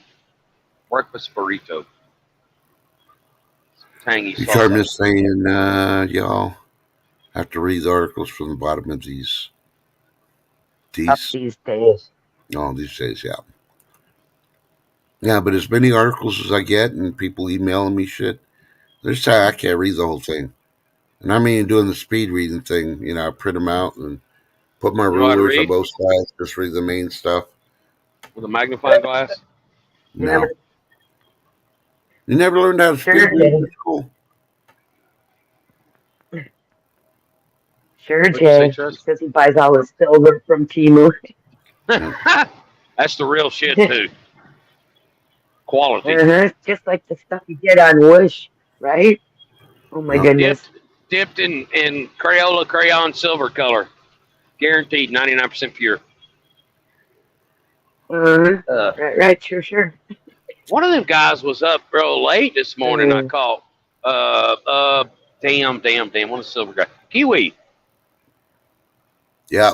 Speaker 4: Breakfast burrito. Tangy
Speaker 1: You
Speaker 4: sauce.
Speaker 1: heard me saying, y'all have to read the articles from the bottom of these.
Speaker 3: Up these days.
Speaker 1: Oh, these days, yeah. Yeah, but as many articles as I get and people emailing me shit, there's time I can't read the whole thing. And I mean doing the speed reading thing, I print them out and put my rulers on both sides, just read the main stuff.
Speaker 4: With a magnifying glass?
Speaker 1: No. You never learned how to speed read in school?
Speaker 3: Sure, Jay. He says he buys all his silver from Timu.
Speaker 4: That's the real shit, too. Quality.
Speaker 3: Just like the stuff you get on Wish, right? Oh, my goodness.
Speaker 4: Dipped in Crayola crayon silver color. Guaranteed 99% pure.
Speaker 3: Right, sure.
Speaker 4: One of them guys was up real late this morning. I caught. Damn. One of the silver guys. Kiwi.
Speaker 1: Yeah.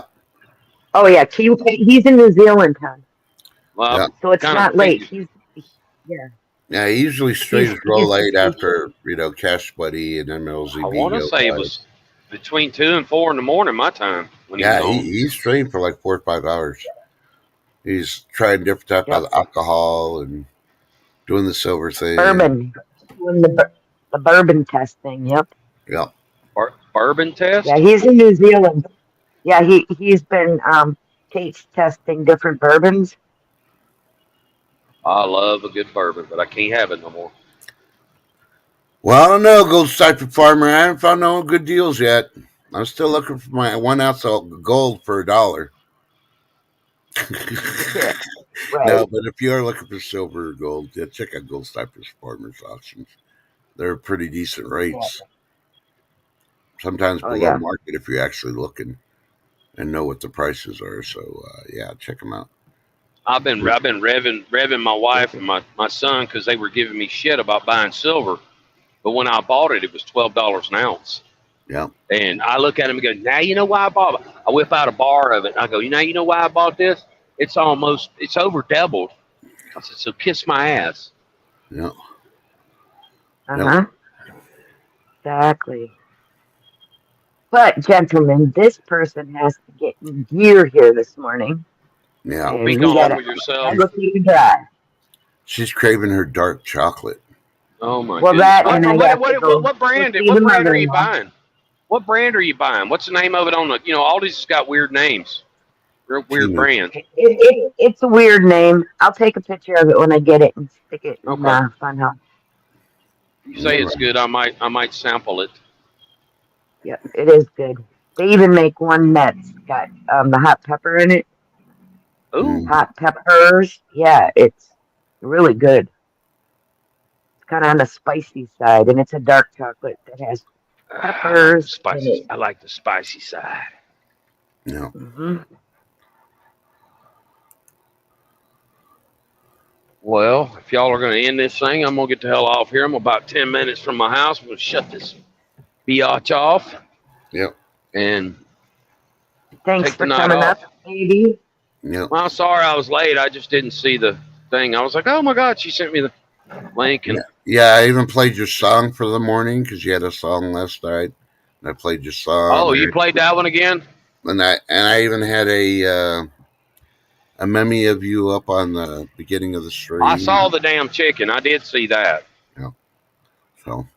Speaker 3: Oh, yeah. Kiwi. He's in New Zealand, Tom.
Speaker 4: Well,
Speaker 3: so it's not late.
Speaker 1: Yeah, he usually strays real late after, Cash Buddy and MLZB.
Speaker 4: I want to say it was between 2 and 4 in the morning, my time.
Speaker 1: He's straying for like 4 or 5 hours. He's trying different types of alcohol and doing the silver thing.
Speaker 3: Bourbon. Doing the bourbon test thing, yep.
Speaker 1: Yeah.
Speaker 4: Bourbon test?
Speaker 3: Yeah, he's in New Zealand. Yeah, he's been taste testing different bourbons.
Speaker 4: I love a good bourbon, but I can't have it no more.
Speaker 1: Well, I don't know, Gold Striper Farmer. I haven't found no good deals yet. I'm still looking for my 1 ounce of gold for $1. Right. No, but if you are looking for silver or gold, check out Gold Striper Farmers auctions. They're pretty decent rates. Sometimes below market if you're actually looking and know what the prices are. So check them out.
Speaker 4: I've been revving my wife and my son because they were giving me shit about buying silver, but when I bought it, it was $12 an ounce.
Speaker 1: Yeah.
Speaker 4: And I look at him and go, now you know why I bought it. I whip out a bar of it. And I go, you know why I bought this? It's over doubled. I said, so kiss my ass.
Speaker 1: Yeah.
Speaker 3: Exactly. But gentlemen, this person has to get in gear here this morning.
Speaker 1: Yeah.
Speaker 4: Be gone with yourself.
Speaker 1: She's craving her dark chocolate.
Speaker 4: Oh my goodness. What brand are you buying? What brand are you buying? What's the name of it on the? Aldi's has got weird names. Weird brand.
Speaker 3: It's a weird name. I'll take a picture of it when I get it and stick it in Funhouse.
Speaker 4: You say it's good. I might sample it.
Speaker 3: Yeah, it is good. They even make one that's got the hot pepper in it.
Speaker 4: Ooh.
Speaker 3: Hot peppers. Yeah, it's really good. It's kind of on the spicy side, and it's a dark chocolate that has peppers.
Speaker 4: Spicy. I like the spicy side.
Speaker 1: Yeah.
Speaker 3: Mm-hmm.
Speaker 4: Well, if y'all are going to end this thing, I'm going to get the hell off here. I'm about 10 minutes from my house. I'm going to shut this biatch off
Speaker 1: Yep.
Speaker 4: and
Speaker 3: Thanks
Speaker 4: take the
Speaker 3: for
Speaker 4: night
Speaker 3: coming
Speaker 4: off.
Speaker 3: up, baby.
Speaker 1: Yep.
Speaker 4: Well, I'm sorry I was late. I just didn't see the thing. I was like, oh my God, she sent me the link. And
Speaker 1: Yeah, I even played your song for the morning because you had a song last night. And I played your song.
Speaker 4: oh, you played that one again?
Speaker 1: And I even had a meme of you up on the beginning of the stream.
Speaker 4: I saw the damn chicken. I did see that.
Speaker 1: Yeah. So.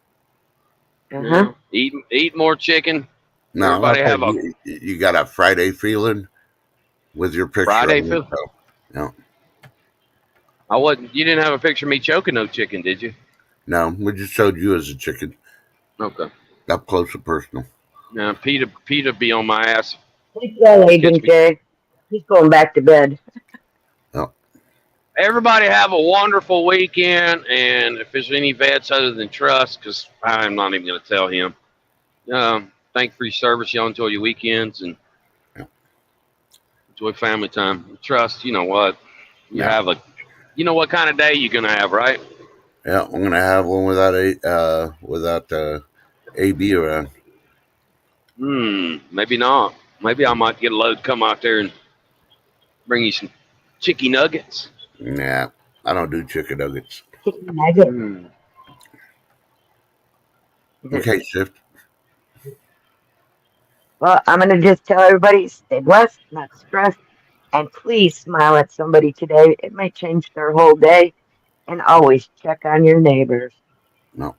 Speaker 3: Uh-huh.
Speaker 4: Eat more chicken.
Speaker 1: No,
Speaker 4: Everybody have a
Speaker 1: you got a Friday feeling with your picture.
Speaker 4: Friday
Speaker 1: on it,
Speaker 4: feel.
Speaker 1: so, yeah.
Speaker 4: I wasn't. You didn't have a picture of me choking no chicken, did you?
Speaker 1: No, we just showed you as a chicken.
Speaker 4: Okay.
Speaker 1: Up close and personal.
Speaker 4: Now, Peter be on my ass.
Speaker 3: Sleep well, Agent J. He's going back to bed.
Speaker 1: Oh.
Speaker 4: Everybody have a wonderful weekend, and if there's any vets other than Trust, because I'm not even going to tell him. Thank you for your service. Y'all enjoy your weekends and enjoy family time. Trust, you know what? You what kind of day you're going to have, right?
Speaker 1: Yeah, I'm going to have one without AB around.
Speaker 4: Maybe not. Maybe I might get a load, come out there and bring you some chicken nuggets.
Speaker 1: Nah, I don't do chicken nuggets.
Speaker 3: Chicken nuggets.
Speaker 1: Okay, Shift.
Speaker 3: Well, I'm going to just tell everybody, stay blessed, not stressed, and please smile at somebody today. It may change their whole day. And always check on your neighbors.
Speaker 1: No.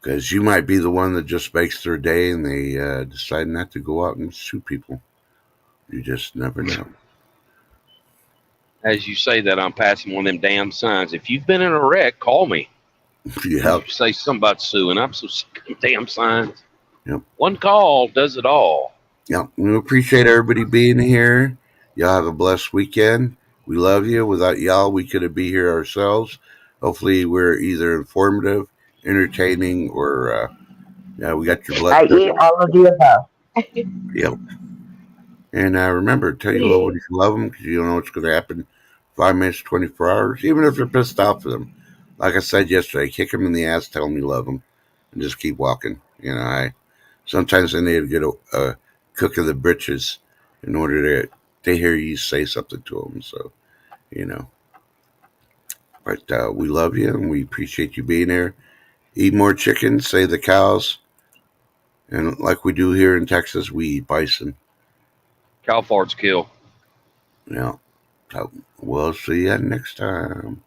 Speaker 1: Because you might be the one that just makes their day and they decide not to go out and shoot people. You just never know.
Speaker 4: As you say that, I'm passing one of them damn signs. If you've been in a wreck, call me.
Speaker 1: Yeah.
Speaker 4: You say something about suing. I'm so sick of damn signs.
Speaker 1: Yep.
Speaker 4: One call does it all.
Speaker 1: Yeah. We appreciate everybody being here. Y'all have a blessed weekend. We love you. Without y'all, we couldn't be here ourselves. Hopefully, we're either informative, entertaining, or we got your blood.
Speaker 3: I eat all of the above.
Speaker 1: Yep. And remember, tell your loved ones you love them because you don't know what's going to happen 5 minutes, 24 hours, even if you're pissed off at them. Like I said yesterday, kick them in the ass, tell them you love them, and just keep walking. Sometimes I need to get a cook of the britches in order to hear you say something to them. So, But we love you and we appreciate you being here. Eat more chicken, say the cows. And like we do here in Texas, we eat bison.
Speaker 4: Cow farts kill.
Speaker 1: Yeah. So we'll see you next time.